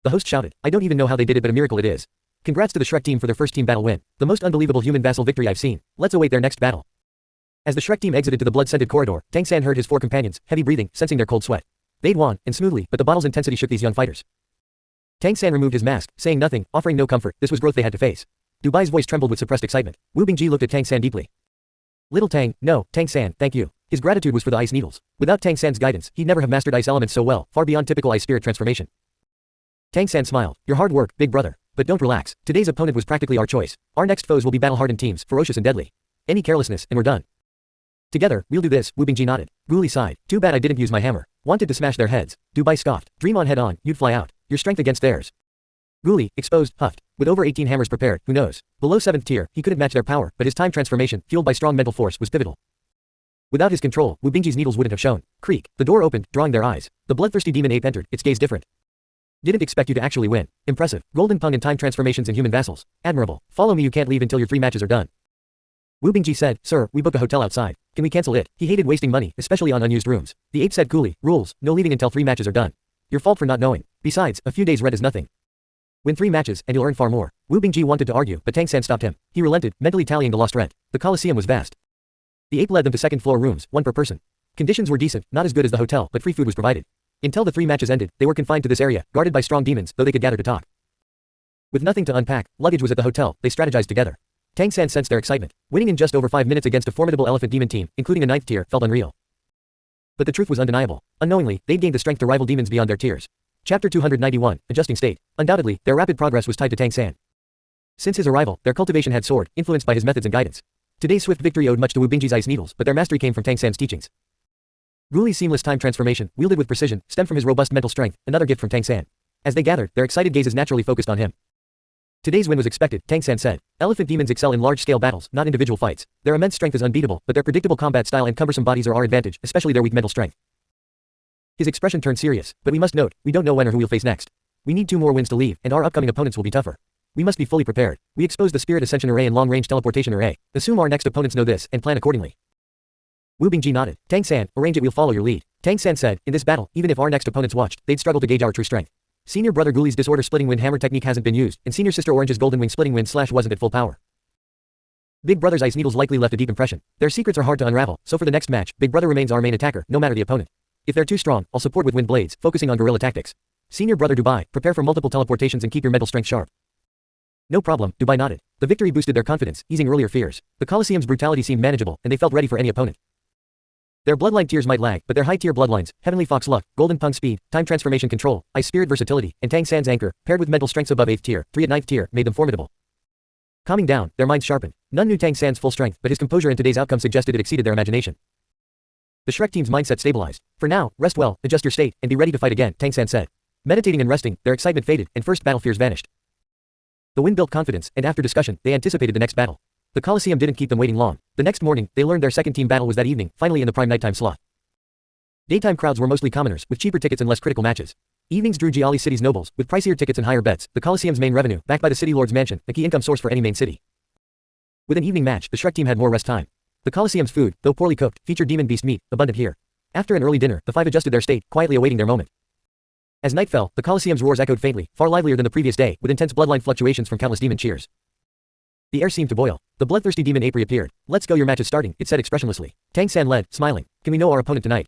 The host shouted. I don't even know how they did it, but a miracle it is. Congrats to the Shrek team for their first team battle win. The most unbelievable human vassal victory I've seen. Let's await their next battle. As the Shrek team exited to the blood-scented corridor, Tang San heard his 4 companions, heavy breathing, sensing their cold sweat. They'd won, and smoothly, but the battle's intensity shook these young fighters. Tang San removed his mask, saying nothing, offering no comfort. This was growth they had to face. Dubai's voice trembled with suppressed excitement. Wu Bingji looked at Tang San deeply. Little Tang, no, Tang San, thank you. His gratitude was for the ice needles. Without Tang San's guidance, he'd never have mastered ice elements so well, far beyond typical ice spirit transformation. Tang San smiled. Your hard work, big brother. But don't relax. Today's opponent was practically our choice. Our next foes will be battle-hardened teams, ferocious and deadly. Any carelessness, and we're done. Together, we'll do this. Wu Bingji nodded. Guli sighed. Too bad I didn't use my hammer. Wanted to smash their heads. Dubai scoffed. Dream on head on, you'd fly out. Your strength against theirs. Guli, exposed, huffed. With over 18 hammers prepared, who knows? Below 7th tier, he couldn't match their power, but his time transformation, fueled by strong mental force, was pivotal. Without his control, Wu Bingji's needles wouldn't have shown. Creak. The door opened, drawing their eyes. The bloodthirsty demon ape entered, its gaze different. Didn't expect you to actually win. Impressive. Golden Pung and time transformations in human vassals. Admirable. Follow me, you can't leave until your 3 matches are done. Wu Bingji said, sir, we booked a hotel outside. Can we cancel it? He hated wasting money, especially on unused rooms. The ape said coolly, rules, no leaving until 3 matches are done. Your fault for not knowing. Besides, a few days rent is nothing. Win 3 matches, and you'll earn far more. Wu Bingji wanted to argue, but Tang San stopped him. He relented, mentally tallying the lost rent. The Colosseum was vast. The ape led them to second-floor rooms, 1 per person. Conditions were decent, not as good as the hotel, but free food was provided. Until the 3 matches ended, they were confined to this area, guarded by strong demons, though they could gather to talk. With nothing to unpack, luggage was at the hotel, they strategized together. Tang San sensed their excitement. Winning in just over 5 minutes against a formidable elephant demon team, including a 9th tier, felt unreal. But the truth was undeniable. Unknowingly, they'd gained the strength to rival demons beyond their tiers. Chapter 291, Adjusting State. Undoubtedly, their rapid progress was tied to Tang San. Since his arrival, their cultivation had soared, influenced by his methods and guidance. Today's swift victory owed much to Wu Bingji's ice needles, but their mastery came from Tang San's teachings. Guli's seamless time transformation, wielded with precision, stemmed from his robust mental strength, another gift from Tang San. As they gathered, their excited gazes naturally focused on him. Today's win was expected, Tang San said. Elephant demons excel in large-scale battles, not individual fights. Their immense strength is unbeatable, but their predictable combat style and cumbersome bodies are our advantage, especially their weak mental strength. His expression turned serious, but we must note, we don't know when or who we'll face next. We need 2 more wins to leave, and our upcoming opponents will be tougher. We must be fully prepared. We expose the Spirit Ascension Array and Long-Range Teleportation Array. Assume our next opponents know this, and plan accordingly. Wu Bingji nodded. Tang San, arrange it, we'll follow your lead. Tang San said, in this battle, even if our next opponents watched, they'd struggle to gauge our true strength. Senior brother Guli's disorder splitting wind hammer technique hasn't been used, and senior sister Orange's golden wing splitting wind slash wasn't at full power. Big brother's ice needles likely left a deep impression. Their secrets are hard to unravel, so for the next match, Big brother remains our main attacker, no matter the opponent. If they're too strong, I'll support with wind blades, focusing on guerrilla tactics. Senior brother Dubai, prepare for multiple teleportations and keep your mental strength sharp. No problem, Dubai nodded. The victory boosted their confidence, easing earlier fears. The Colosseum's brutality seemed manageable, and they felt ready for any opponent. Their bloodline tiers might lag, but their high-tier bloodlines, Heavenly Fox luck, Golden Pung speed, time transformation control, ice spirit versatility, and Tang San's anchor, paired with mental strengths above 8th tier, 3 at 9th tier, made them formidable. Calming down, their minds sharpened. None knew Tang San's full strength, but his composure in today's outcome suggested it exceeded their imagination. The Shrek team's mindset stabilized. For now, rest well, adjust your state, and be ready to fight again, Tang San said. Meditating and resting, their excitement faded, and first battle fears vanished. The wind built confidence, and after discussion, they anticipated the next battle. The Colosseum didn't keep them waiting long. The next morning, they learned their second team battle was that evening, finally in the prime nighttime slot. Daytime crowds were mostly commoners, with cheaper tickets and less critical matches. Evenings drew Jiali City's nobles, with pricier tickets and higher bets, the Colosseum's main revenue, backed by the city lord's mansion, a key income source for any main city. With an evening match, the Shrek team had more rest time. The Colosseum's food, though poorly cooked, featured demon beast meat, abundant here. After an early dinner, the 5 adjusted their state, quietly awaiting their moment. As night fell, the Colosseum's roars echoed faintly, far livelier than the previous day, with intense bloodline fluctuations from countless demon cheers. The air seemed to boil. The bloodthirsty demon ape reappeared. Let's go, your match is starting, it said expressionlessly. Tang San led, smiling. Can we know our opponent tonight?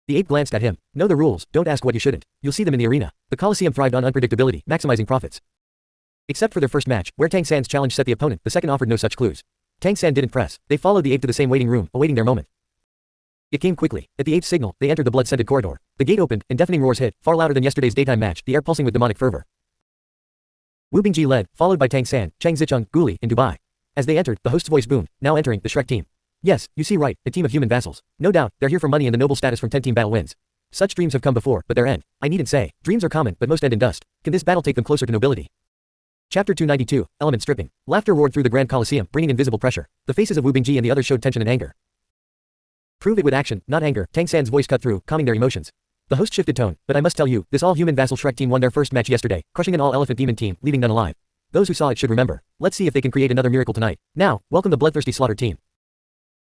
The ape glanced at him. Know the rules, don't ask what you shouldn't. You'll see them in the arena. The Colosseum thrived on unpredictability, maximizing profits. Except for their first match, where Tang San's challenge set the opponent, the second offered no such clues. Tang San didn't press. They followed the ape to the same waiting room, awaiting their moment. It came quickly. At the ape's signal, they entered the blood-scented corridor. The gate opened, and deafening roars hit, far louder than yesterday's daytime match, the air pulsing with demonic fervor. Wu Bingji led, followed by Tang San, Cheng Zicheng, Guli, and Dubai. As they entered, the host's voice boomed, now entering, the Shrek team. Yes, you see right, a team of human vassals. No doubt, they're here for money and the noble status from 10-team battle wins. Such dreams have come before, but their end. I needn't say. Dreams are common, but most end in dust. Can this battle take them closer to nobility? Chapter 292, Element Stripping. Laughter roared through the Grand Colosseum, bringing invisible pressure. The faces of Wu Bingji and the others showed tension and anger. Prove it with action, not anger, Tang San's voice cut through, calming their emotions. The host shifted tone, but I must tell you, this all-human vassal Shrek team won their first match yesterday, crushing an all-elephant demon team, leaving none alive. Those who saw it should remember. Let's see if they can create another miracle tonight. Now, welcome the bloodthirsty slaughter team.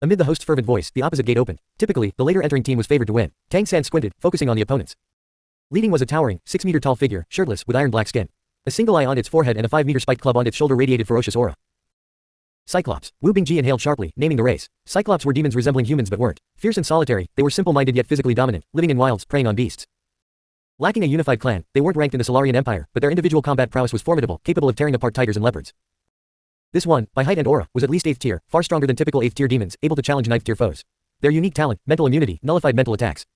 Amid the host's fervent voice, the opposite gate opened. Typically, the later entering team was favored to win. Tang San squinted, focusing on the opponents. Leading was a towering, 6-meter-tall figure, shirtless, with iron-black skin. A single eye on its forehead and a 5-meter spiked club on its shoulder radiated ferocious aura. Cyclops. Wu Bingji inhaled sharply, naming the race. Cyclops were demons resembling humans but weren't. Fierce and solitary, they were simple-minded yet physically dominant, living in wilds, preying on beasts. Lacking a unified clan, they weren't ranked in the Solarian Empire, but their individual combat prowess was formidable, capable of tearing apart tigers and leopards. This one, by height and aura, was at least 8th tier, far stronger than typical 8th tier demons, able to challenge 9th tier foes. Their unique talent, mental immunity, nullified mental attacks.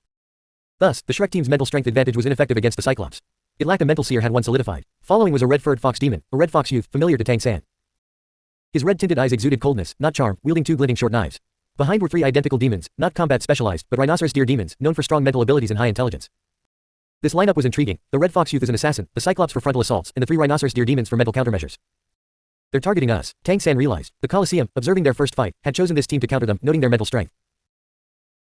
Thus, the Shrek team's mental strength advantage was ineffective against the Cyclops. It lacked a mental seer had one solidified. Following was a red-furred fox demon, a red fox youth, familiar to Tang San. His red-tinted eyes exuded coldness, not charm, wielding 2 glinting short knives. Behind were 3 identical demons, not combat specialized, but rhinoceros deer demons, known for strong mental abilities and high intelligence. This lineup was intriguing. The Red Fox Youth is an assassin, the Cyclops for frontal assaults, and the 3 Rhinoceros Deer Demons for mental countermeasures. They're targeting us. Tang San realized. The Colosseum, observing their first fight, had chosen this team to counter them, noting their mental strength.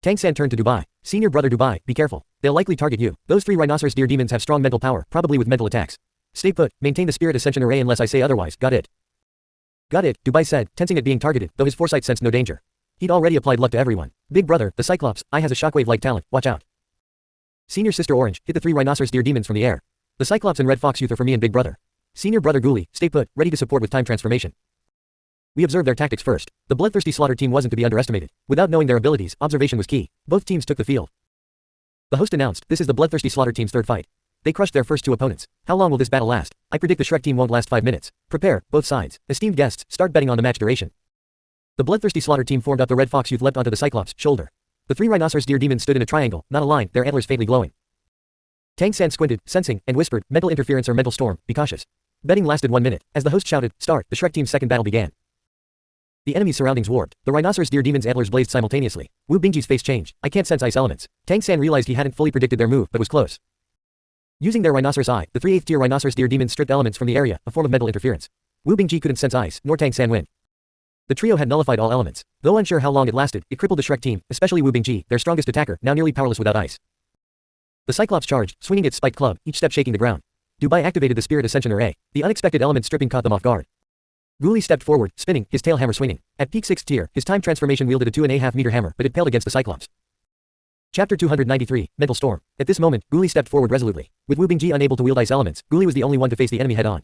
Tang San turned to Dubai. Senior brother Dubai, be careful. They'll likely target you. Those 3 Rhinoceros Deer Demons have strong mental power, probably with mental attacks. Stay put, maintain the Spirit Ascension array unless I say otherwise, got it? Got it, Dubai said, tensing at being targeted, though his foresight sensed no danger. He'd already applied luck to everyone. Big brother, the Cyclops, I has a shockwave-like talent, watch out. Senior sister Orange, hit the 3 Rhinoceros Deer Demons from the air. The Cyclops and Red Fox Youth are for me and Big brother. Senior brother Ghoulie, stay put, ready to support with time transformation. We observed their tactics first. The bloodthirsty slaughter team wasn't to be underestimated. Without knowing their abilities, observation was key. Both teams took the field. The host announced, this is the bloodthirsty slaughter team's 3rd fight. They crushed their first 2 opponents. How long will this battle last? I predict the Shrek team won't last 5 minutes. Prepare, both sides. Esteemed guests, start betting on the match duration. The bloodthirsty slaughter team formed up. The Red Fox Youth leapt onto the Cyclops' shoulder. The 3 Rhinoceros Deer Demons stood in a triangle, not a line, their antlers faintly glowing. Tang San squinted, sensing, and whispered, mental interference or mental storm, be cautious. Betting lasted 1 minute. As the host shouted, start, the Shrek team's 2nd battle began. The enemy's surroundings warped. The Rhinoceros Deer Demons' antlers blazed simultaneously. Wu Bingji's face changed. I can't sense ice elements. Tang San realized he hadn't fully predicted their move, but was close. Using their Rhinoceros Eye, the 3 8th-tier Rhinoceros Deer Demons stripped elements from the area, a form of mental interference. Wu Bingji couldn't sense ice, nor Tang San wind. The trio had nullified all elements. Though unsure how long it lasted, it crippled the Shrek team, especially Wu Bingji, their strongest attacker, now nearly powerless without ice. The Cyclops charged, swinging its spiked club, each step shaking the ground. Dubai activated the Spirit Ascension array. The unexpected element stripping caught them off guard. Ghoulie stepped forward, spinning, his tail hammer swinging. At peak 6th tier, his time transformation wielded a 2.5-meter hammer, but it paled against the Cyclops. Chapter 293, Mental Storm. At this moment, Ghoulie stepped forward resolutely. With Wu Bingji unable to wield ice elements, Ghoulie was the only one to face the enemy head-on.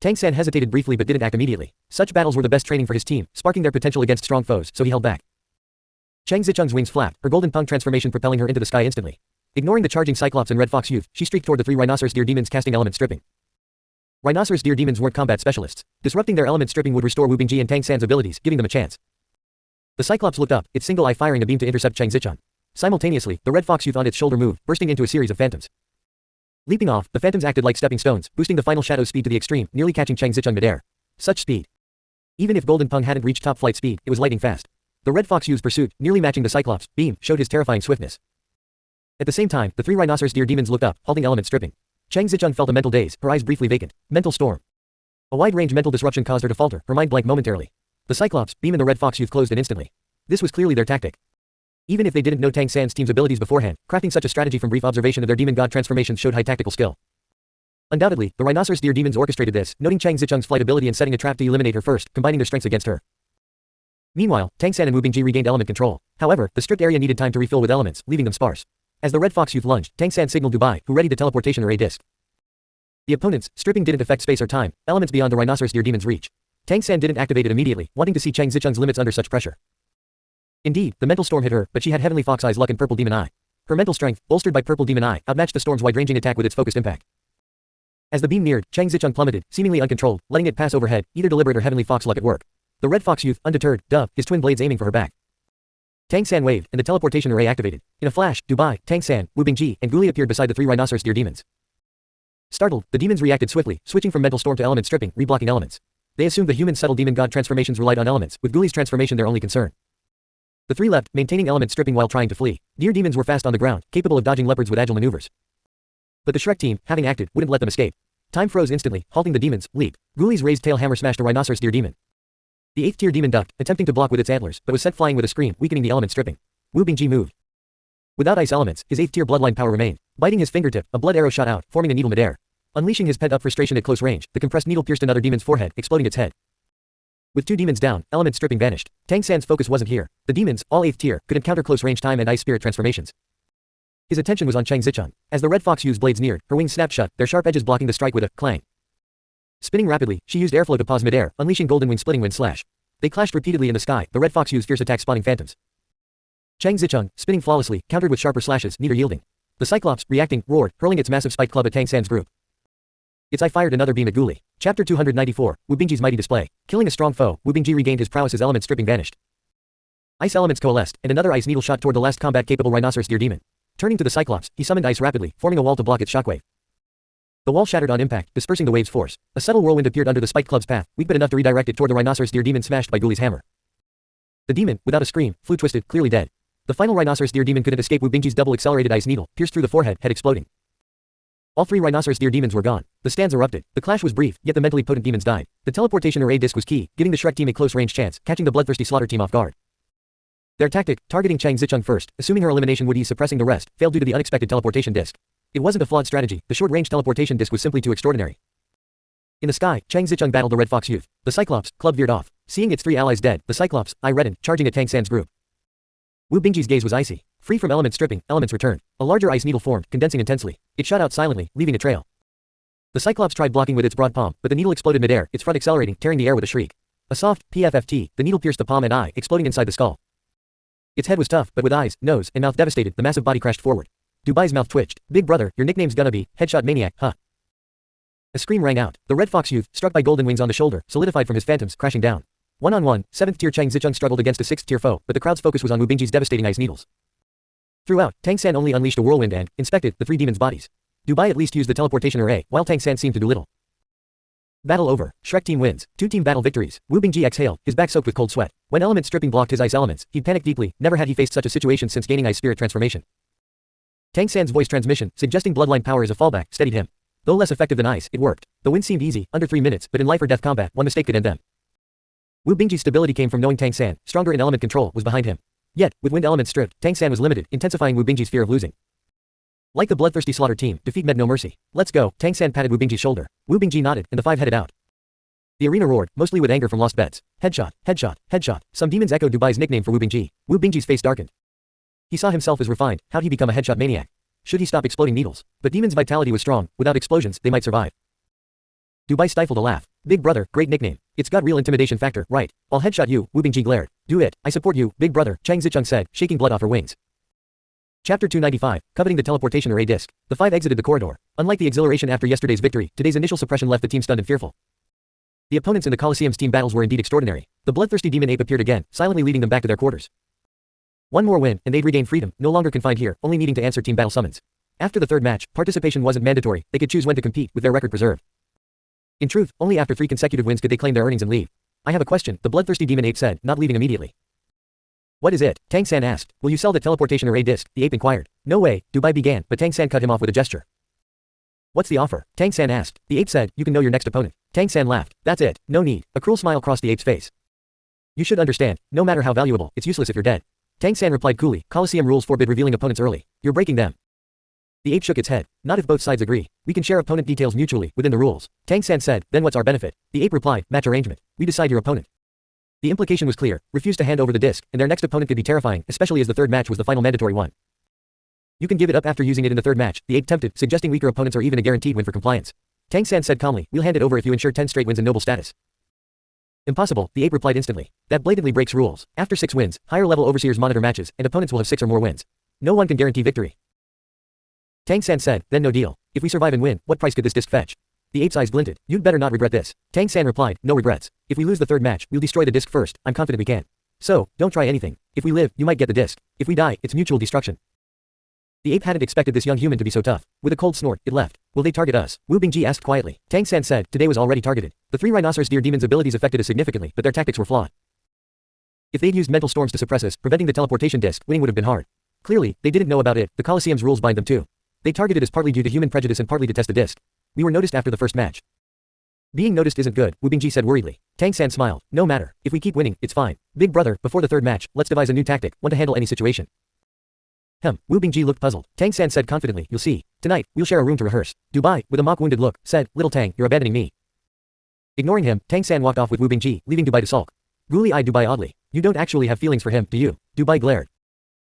Tang San hesitated briefly but didn't act immediately. Such battles were the best training for his team, sparking their potential against strong foes, so he held back. Chang Zicheng's wings flapped, her golden pung transformation propelling her into the sky instantly. Ignoring the charging Cyclops and Red Fox Youth, she streaked toward the 3 Rhinoceros Deer Demons casting element stripping. Rhinoceros Deer Demons weren't combat specialists. Disrupting their element stripping would restore Wu Bingji and Tang San's abilities, giving them a chance. The Cyclops looked up, its single eye firing a beam to intercept Chang Zicheng. Simultaneously, the Red Fox Youth on its shoulder moved, bursting into a series of phantoms. Leaping off, the phantoms acted like stepping stones, boosting the final shadow's speed to the extreme, nearly catching Chang Zicheng midair. Such speed. Even if Golden Pung hadn't reached top flight speed, it was lightning fast. The Red Fox Youth's pursuit, nearly matching the Cyclops' beam, showed his terrifying swiftness. At the same time, the 3 Rhinoceros Deer Demons looked up, halting element stripping. Chang Zicheng felt a mental daze, her eyes briefly vacant. Mental storm. A wide-range mental disruption caused her to falter, her mind blank momentarily. The Cyclops, beam and the Red Fox Youth closed in instantly. This was clearly their tactic. Even if they didn't know Tang San's team's abilities beforehand, crafting such a strategy from brief observation of their demon god transformations showed high tactical skill. Undoubtedly, the Rhinoceros Deer Demons orchestrated this, noting Chang Zicheng's flight ability and setting a trap to eliminate her first, combining their strengths against her. Meanwhile, Tang San and Wu Bingji regained element control. However, the stripped area needed time to refill with elements, leaving them sparse. As the Red Fox Youth lunged, Tang San signaled Dubai, who readied the teleportation array disc. The opponent's stripping didn't affect space or time, elements beyond the Rhinoceros Deer Demon's reach. Tang San didn't activate it immediately, wanting to see Chang Zicheng's limits under such pressure. Indeed, the mental storm hit her, but she had Heavenly Fox Eye's luck and Purple Demon Eye. Her mental strength, bolstered by Purple Demon Eye, outmatched the storm's wide-ranging attack with its focused impact. As the beam neared, Chang Zicheng plummeted, seemingly uncontrolled, letting it pass overhead, either deliberate or Heavenly Fox luck at work. The Red Fox Youth, undeterred, dove, his twin blades aiming for her back. Tang San waved, and the teleportation array activated. In a flash, Dubai, Tang San, Wu Bingji, and Ghoulie appeared beside the 3 Rhinoceros Deer Demons. Startled, the demons reacted swiftly, switching from mental storm to element stripping, reblocking elements. They assumed the human subtle demon god transformations relied on elements, with Ghoulie's transformation their only concern. The 3 left, maintaining element stripping while trying to flee. Deer Demons were fast on the ground, capable of dodging leopards with agile maneuvers. But the Shrek team, having acted, wouldn't let them escape. Time froze instantly, halting the demons. Leap. Ghoulie's raised tail hammer smashed a Rhinoceros Deer Demon. The 8th tier demon ducked, attempting to block with its antlers, but was sent flying with a scream, weakening the element stripping. Wu Bingji moved. Without ice elements, his 8th tier bloodline power remained. Biting his fingertip, a blood arrow shot out, forming a needle midair. Unleashing his pent-up frustration at close range, the compressed needle pierced another demon's forehead, exploding its head. With 2 demons down, element stripping vanished. Tang San's focus wasn't here. The demons, all 8th tier, could encounter close-range time and ice spirit transformations. His attention was on Chang Zicheng. As the Red Fox Youth's blades neared, her wings snapped shut, their sharp edges blocking the strike with a clang. Spinning rapidly, she used airflow to pause midair, unleashing golden wing splitting wind slash. They clashed repeatedly in the sky, the Red Fox Youth's fierce attack spawning phantoms. Chang Zicheng, spinning flawlessly, countered with sharper slashes, neither yielding. The Cyclops, reacting, roared, hurling its massive spike club at Tang San's group. Its eye fired another beam at Ghoulie. Chapter 294, Wu Bingji's mighty display. Killing a strong foe, Wu Bingji regained his prowess as element stripping vanished. Ice elements coalesced, and another ice needle shot toward the last combat-capable Rhinoceros Deer Demon. Turning to the Cyclops, he summoned ice rapidly, forming a wall to block its shockwave. The wall shattered on impact, dispersing the wave's force. A subtle whirlwind appeared under the spike club's path, weak but enough to redirect it toward the Rhinoceros Deer Demon smashed by Ghoulie's hammer. The demon, without a scream, flew twisted, clearly dead. The final rhinoceros deer demon couldn't escape Wu Bingji's double-accelerated ice needle, pierced through the forehead, head exploding. All 3 rhinoceros deer demons were gone. The stands erupted. The clash was brief, yet the mentally potent demons died. The teleportation array disc was key, giving the Shrek team a close-range chance, catching the bloodthirsty slaughter team off guard. Their tactic, targeting Chang Zicheng first, assuming her elimination would ease suppressing the rest, failed due to the unexpected teleportation disc. It wasn't a flawed strategy, the short-range teleportation disc was simply too extraordinary. In the sky, Chang Zicheng battled the Red Fox Youth. The Cyclops club veered off. Seeing its 3 allies dead, the Cyclops eye reddened, charging at Tang San's group. Wu Bingji's gaze was icy. Free from element stripping, elements returned. A larger ice needle formed, condensing intensely. It shot out silently, leaving a trail. The Cyclops tried blocking with its broad palm, but the needle exploded midair, its front accelerating, tearing the air with a shriek. A soft PFFT, the needle pierced the palm and eye, exploding inside the skull. Its head was tough, but with eyes, nose, and mouth devastated, the massive body crashed forward. Dubai's mouth twitched. Big brother, your nickname's gonna be Headshot Maniac, huh? A scream rang out. The Red Fox Youth, struck by golden wings on the shoulder, solidified from his phantoms, crashing down. One-on-one, 7th-tier Chang Zicheng struggled against a 6th-tier foe, but the crowd's focus was on Wu Bingji's devastating ice needles. Throughout, Tang San only unleashed a whirlwind and inspected the 3 demons' bodies. Dubai at least used the teleportation array, while Tang San seemed to do little. Battle over. Shrek team wins. 2-team battle victories. Wu Bingji exhaled, his back soaked with cold sweat. When element stripping blocked his ice elements, he'd panicked deeply. Never had he faced such a situation since gaining ice spirit transformation. Tang San's voice transmission, suggesting bloodline power as a fallback, steadied him. Though less effective than ice, it worked. The win seemed easy, under 3 minutes, but in life or death combat, one mistake could end them. Wu Bingji's stability came from knowing Tang San, stronger in element control, was behind him. Yet, with wind elements stripped, Tang San was limited, intensifying Wu Bingji's fear of losing. Like the bloodthirsty slaughter team, defeat met no mercy. Let's go. Tang San patted Wu Bingji's shoulder. Wu Bingji nodded, and the 5 headed out. The arena roared, mostly with anger from lost bets. Headshot, headshot, headshot. Some demons echoed Dubai's nickname for Wu Bingji. Wu Bingji's face darkened. He saw himself as refined. How'd he become a headshot maniac? Should he stop exploding needles? But demons' vitality was strong. Without explosions, they might survive. Dubai stifled a laugh. Big brother, great nickname. It's got real intimidation factor, right? I'll headshot you, Wu Bingji glared. Do it. I support you, big brother, Chang Zicheng said, shaking blood off her wings. Chapter 295, coveting the teleportation array disc. The 5 exited the corridor. Unlike the exhilaration after yesterday's victory, today's initial suppression left the team stunned and fearful. The opponents in the Colosseum's team battles were indeed extraordinary. The bloodthirsty demon ape appeared again, silently leading them back to their quarters. One more win, and they'd regain freedom, no longer confined here, only needing to answer team battle summons. After the 3rd match, participation wasn't mandatory, they could choose when to compete, with their record preserved. In truth, only after 3 consecutive wins could they claim their earnings and leave. I have a question, the bloodthirsty demon ape said, not leaving immediately. What is it? Tang San asked. Will you sell the teleportation array disc? The ape inquired. No way, Dubai began, but Tang San cut him off with a gesture. What's the offer? Tang San asked. The ape said, you can know your next opponent. Tang San laughed. That's it, no need. A cruel smile crossed the ape's face. You should understand, no matter how valuable, it's useless if you're dead. Tang San replied coolly, Colosseum rules forbid revealing opponents early. You're breaking them. The ape shook its head. Not if both sides agree. We can share opponent details mutually, within the rules. Tang San said, then what's our benefit? The ape replied, match arrangement. We decide your opponent. The implication was clear, refuse to hand over the disc, and their next opponent could be terrifying, especially as the 3rd match was the final mandatory one. You can give it up after using it in the 3rd match, the ape tempted, suggesting weaker opponents are even a guaranteed win for compliance. Tang San said calmly, we'll hand it over if you ensure 10 straight wins and noble status. Impossible, the ape replied instantly. That blatantly breaks rules. After 6 wins, higher-level overseers monitor matches, and opponents will have 6 or more wins. No one can guarantee victory. Tang San said, then no deal. If we survive and win, what price could this disc fetch? The ape's eyes glinted. You'd better not regret this. Tang San replied, no regrets. If we lose the 3rd match, we'll destroy the disc first, I'm confident we can. So, don't try anything. If we live, you might get the disc. If we die, it's mutual destruction. The ape hadn't expected this young human to be so tough. With a cold snort, it left. Will they target us? Wu Bingji asked quietly. Tang San said, today was already targeted. The 3 rhinoceros deer demons' abilities affected us significantly, but their tactics were flawed. If they'd used mental storms to suppress us, preventing the teleportation disc, winning would have been hard. Clearly, they didn't know about it, the Colosseum's rules bind them too. They targeted us partly due to human prejudice and partly to test the disc. We were noticed after the 1st match. Being noticed isn't good, Wu Bingji said worriedly. Tang San smiled. No matter. If we keep winning, it's fine. Big brother, before the 3rd match, let's devise a new tactic, one to handle any situation. Wu Bingji looked puzzled. Tang San said confidently, you'll see. Tonight, we'll share a room to rehearse. Dubai, with a mock-wounded look, said, little Tang, you're abandoning me. Ignoring him, Tang San walked off with Wu Bingji, leaving Dubai to sulk. Guli eyed Dubai oddly. You don't actually have feelings for him, do you? Dubai glared.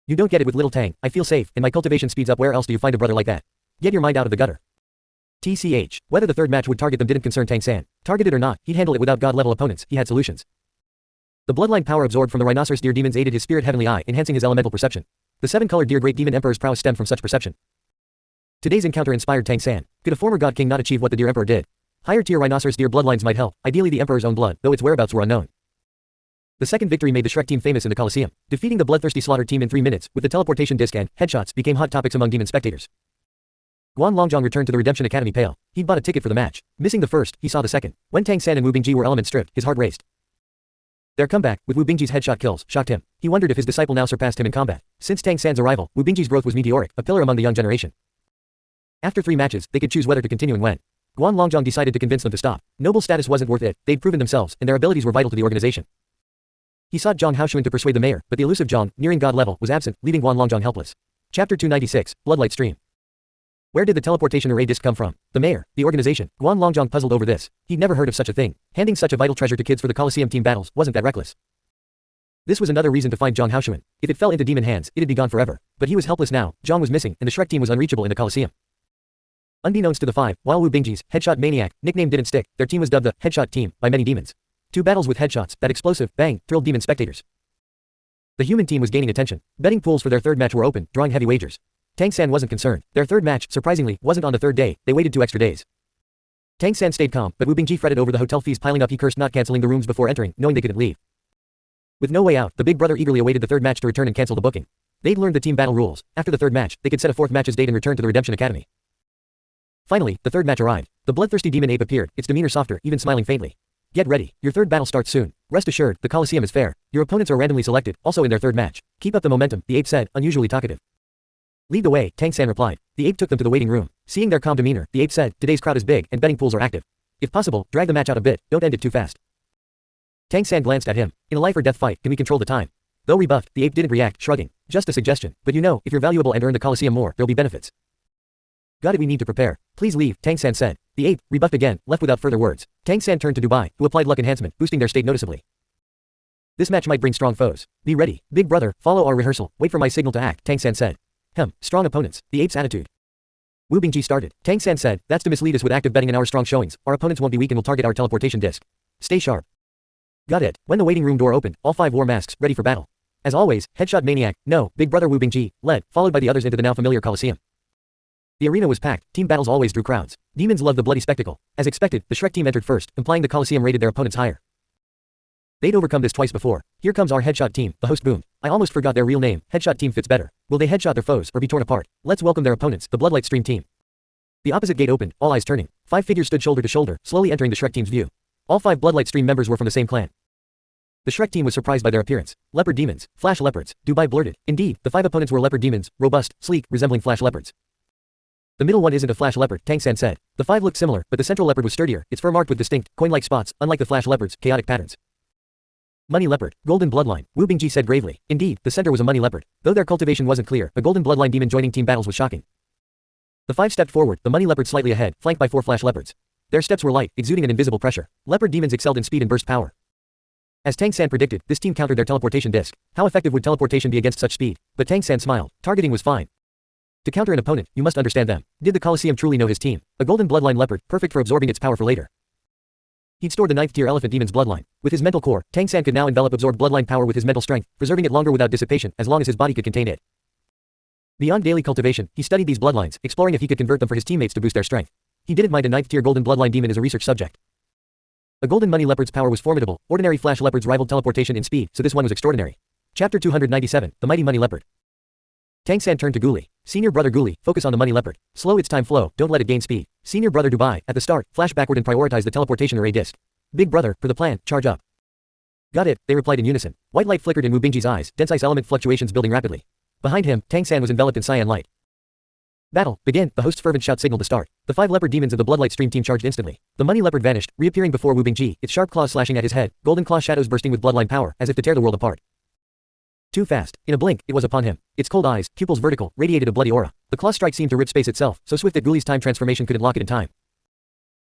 You don't get it with little Tang, I feel safe, and my cultivation speeds up. Where else do you find a brother like that? Get your mind out of the gutter. TCH. Whether the 3rd match would target them didn't concern Tang San. Targeted or not, he'd handle it without god-level opponents, he had solutions. The bloodline power absorbed from the rhinoceros deer demons aided his spirit heavenly eye, enhancing his elemental perception. The 7-colored deer great demon emperor's prowess stemmed from such perception. Today's encounter inspired Tang San. Could a former god king not achieve what the deer emperor did? Higher tier rhinoceros deer bloodlines might help, ideally the emperor's own blood, though its whereabouts were unknown. The 2nd victory made the Shrek team famous in the Colosseum. Defeating the bloodthirsty slaughter team in 3 minutes, with the teleportation disc and headshots became hot topics among demon spectators. Guan Longzhong returned to the Redemption Academy pale. He'd bought a ticket for the match. Missing the 1st, he saw the 2nd. When Tang San and Wu Bingji were element stripped, his heart raced. Their comeback, with Wu Bingji's headshot kills, shocked him. He wondered if his disciple now surpassed him in combat. Since Tang San's arrival, Wu Bingji's growth was meteoric, a pillar among the young generation. After 3 matches, they could choose whether to continue and when. Guan Longzhong decided to convince them to stop. Noble status wasn't worth it, they'd proven themselves, and their abilities were vital to the organization. He sought Zhang Haoshuan to persuade the mayor, but the elusive Zhang, nearing god level, was absent, leaving Guan Longzhong helpless. Chapter 296, Bloodlight Stream. Where did the teleportation array disc come from? The mayor, the organization. Guan Longzhong puzzled over this. He'd never heard of such a thing. Handing such a vital treasure to kids for the Colosseum team battles wasn't that reckless. This was another reason to find Zhang Haoshuan. If it fell into demon hands, it'd be gone forever. But he was helpless now, Zhang was missing, and the Shrek team was unreachable in the Colosseum. Unbeknownst to the 5, while Wu Bingji's headshot maniac nickname didn't stick, their team was dubbed the headshot team by many demons. 2 battles with headshots, that explosive bang thrilled demon spectators. The human team was gaining attention. Betting pools for their 3rd match were open, drawing heavy wagers. Tang San wasn't concerned. Their 3rd match, surprisingly, wasn't on the 3rd day. They waited 2 extra days. Tang San stayed calm, but Wu Bingji fretted over the hotel fees piling up. He cursed not canceling the rooms before entering, knowing they couldn't leave. With no way out, the big brother eagerly awaited the 3rd match to return and cancel the booking. They'd learned the team battle rules. After the 3rd match, they could set a 4th match's date and return to the Redemption Academy. Finally, the 3rd match arrived. The bloodthirsty demon ape appeared, its demeanor softer, even smiling faintly. Get ready, your 3rd battle starts soon. Rest assured, the Colosseum is fair. Your opponents are randomly selected, also in their 3rd match. Keep up the momentum, the ape said, unusually talkative. Lead the way, Tang San replied. The ape took them to the waiting room. Seeing their calm demeanor, the ape said, today's crowd is big, and betting pools are active. If possible, drag the match out a bit, don't end it too fast. Tang San glanced at him. In a life or death fight, can we control the time? Though rebuffed, the ape didn't react, shrugging. Just a suggestion, but you know, if you're valuable and earn the Colosseum more, there'll be benefits. Got it, we need to prepare. Please leave, Tang San said. The ape, rebuffed again, left without further words. Tang San turned to Dubai, who applied luck enhancement, boosting their state noticeably. This match might bring strong foes. Be ready, big brother, follow our rehearsal, wait for my signal to act, Tang San said. Strong opponents, the ape's attitude. Wu Bingji started. Tang San said, that's to mislead us with active betting in our strong showings. Our opponents won't be weak and will target our teleportation disc. Stay sharp. Got it. When the waiting room door opened, all 5 wore masks, ready for battle. As always, headshot maniac, no, big brother Wu Bingji, led, followed by the others into the now familiar Colosseum. The arena was packed. Team battles always drew crowds. Demons loved the bloody spectacle. As expected, the Shrek team entered first, implying the Colosseum rated their opponents higher. They'd overcome this twice before. Here comes our headshot team, the host boomed. I almost forgot their real name. Headshot team fits better. Will they headshot their foes or be torn apart? Let's welcome their opponents, the Bloodlight Stream team. The opposite gate opened, all eyes turning. 5 figures stood shoulder to shoulder, slowly entering the Shrek team's view. All 5 Bloodlight Stream members were from the same clan. The Shrek team was surprised by their appearance. Leopard demons, flash leopards, Dubai blurted. Indeed, the 5 opponents were leopard demons, robust, sleek, resembling flash leopards. The middle one isn't a flash leopard, Tang San said. The 5 looked similar, but the central leopard was sturdier, its fur marked with distinct, coin-like spots, unlike the flash leopards, chaotic patterns. Money leopard, golden bloodline, Wu Bingji said gravely. Indeed, the center was a money leopard. Though their cultivation wasn't clear, a golden bloodline demon joining team battles was shocking. The 5 stepped forward, the money leopard slightly ahead, flanked by 4 flash leopards. Their steps were light, exuding an invisible pressure. Leopard demons excelled in speed and burst power. As Tang San predicted, this team countered their teleportation disc. How effective would teleportation be against such speed? But Tang San smiled. Targeting was fine. To counter an opponent, you must understand them. Did the Colosseum truly know his team? A golden bloodline leopard, perfect for absorbing its power for later. He'd stored the 9th tier elephant demon's bloodline. With his mental core, Tang San could now envelop absorbed bloodline power with his mental strength, preserving it longer without dissipation, as long as his body could contain it. Beyond daily cultivation, he studied these bloodlines, exploring if he could convert them for his teammates to boost their strength. He didn't mind a 9th tier golden bloodline demon as a research subject. A golden money leopard's power was formidable. Ordinary flash leopards rivaled teleportation in speed, so this one was extraordinary. Chapter 297, The Mighty Money Leopard. Tang San turned to Guli. Senior brother Guli, focus on the money leopard. Slow its time flow, don't let it gain speed. Senior brother Dubai, at the start, flash backward and prioritize the teleportation array disc. Big brother, for the plan, charge up. Got it, they replied in unison. White light flickered in Wu Bingji's eyes, dense ice element fluctuations building rapidly. Behind him, Tang San was enveloped in cyan light. Battle, begin, the host's fervent shout signaled the start. The 5 leopard demons of the Bloodlight Stream team charged instantly. The money leopard vanished, reappearing before Wu Bingji, its sharp claws slashing at his head, golden claw shadows bursting with bloodline power, as if to tear the world apart. Too fast. In a blink, it was upon him. Its cold eyes, pupils vertical, radiated a bloody aura. The claw strike seemed to rip space itself, so swift that Guli's time transformation couldn't lock it in time.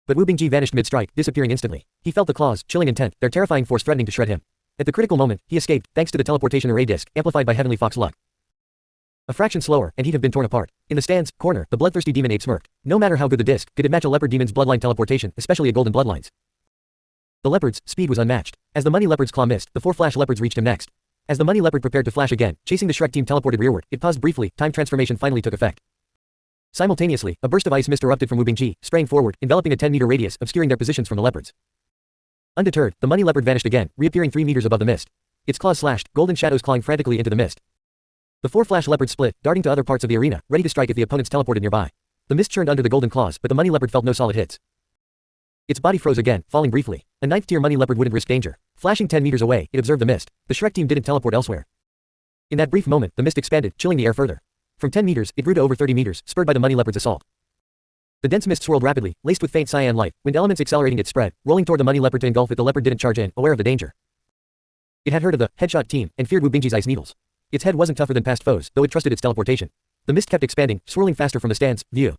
But Wu Bingji vanished mid-strike, disappearing instantly. He felt the claws, chilling intent, their terrifying force threatening to shred him. At the critical moment, he escaped, thanks to the teleportation array disc, amplified by Heavenly Fox luck. A fraction slower, and he'd have been torn apart. In the stands, corner, the bloodthirsty demon ape smirked. No matter how good the disc, could it match a leopard demon's bloodline teleportation, especially a golden bloodline's. The leopard's speed was unmatched. As the money leopard's claw missed, the 4 flash leopards reached him next. As the money leopard prepared to flash again, chasing the Shrek team teleported rearward, it paused briefly, time transformation finally took effect. Simultaneously, a burst of ice mist erupted from Wu Bingji, spraying forward, enveloping a 10-meter radius, obscuring their positions from the leopards. Undeterred, the money leopard vanished again, reappearing 3 meters above the mist. Its claws slashed, golden shadows clawing frantically into the mist. The 4 flash leopards split, darting to other parts of the arena, ready to strike if the opponents teleported nearby. The mist churned under the golden claws, but the money leopard felt no solid hits. Its body froze again, falling briefly. A 9th tier money leopard wouldn't risk danger. Flashing 10 meters away, it observed the mist. The Shrek team didn't teleport elsewhere. In that brief moment, the mist expanded, chilling the air further. From 10 meters, it grew to over 30 meters, spurred by the money leopard's assault. The dense mist swirled rapidly, laced with faint cyan light, wind elements accelerating its spread, rolling toward the money leopard to engulf it. The leopard didn't charge in, aware of the danger. It had heard of the headshot team and feared Wu Bingji's ice needles. Its head wasn't tougher than past foes, though it trusted its teleportation. The mist kept expanding, swirling faster from the stand's view.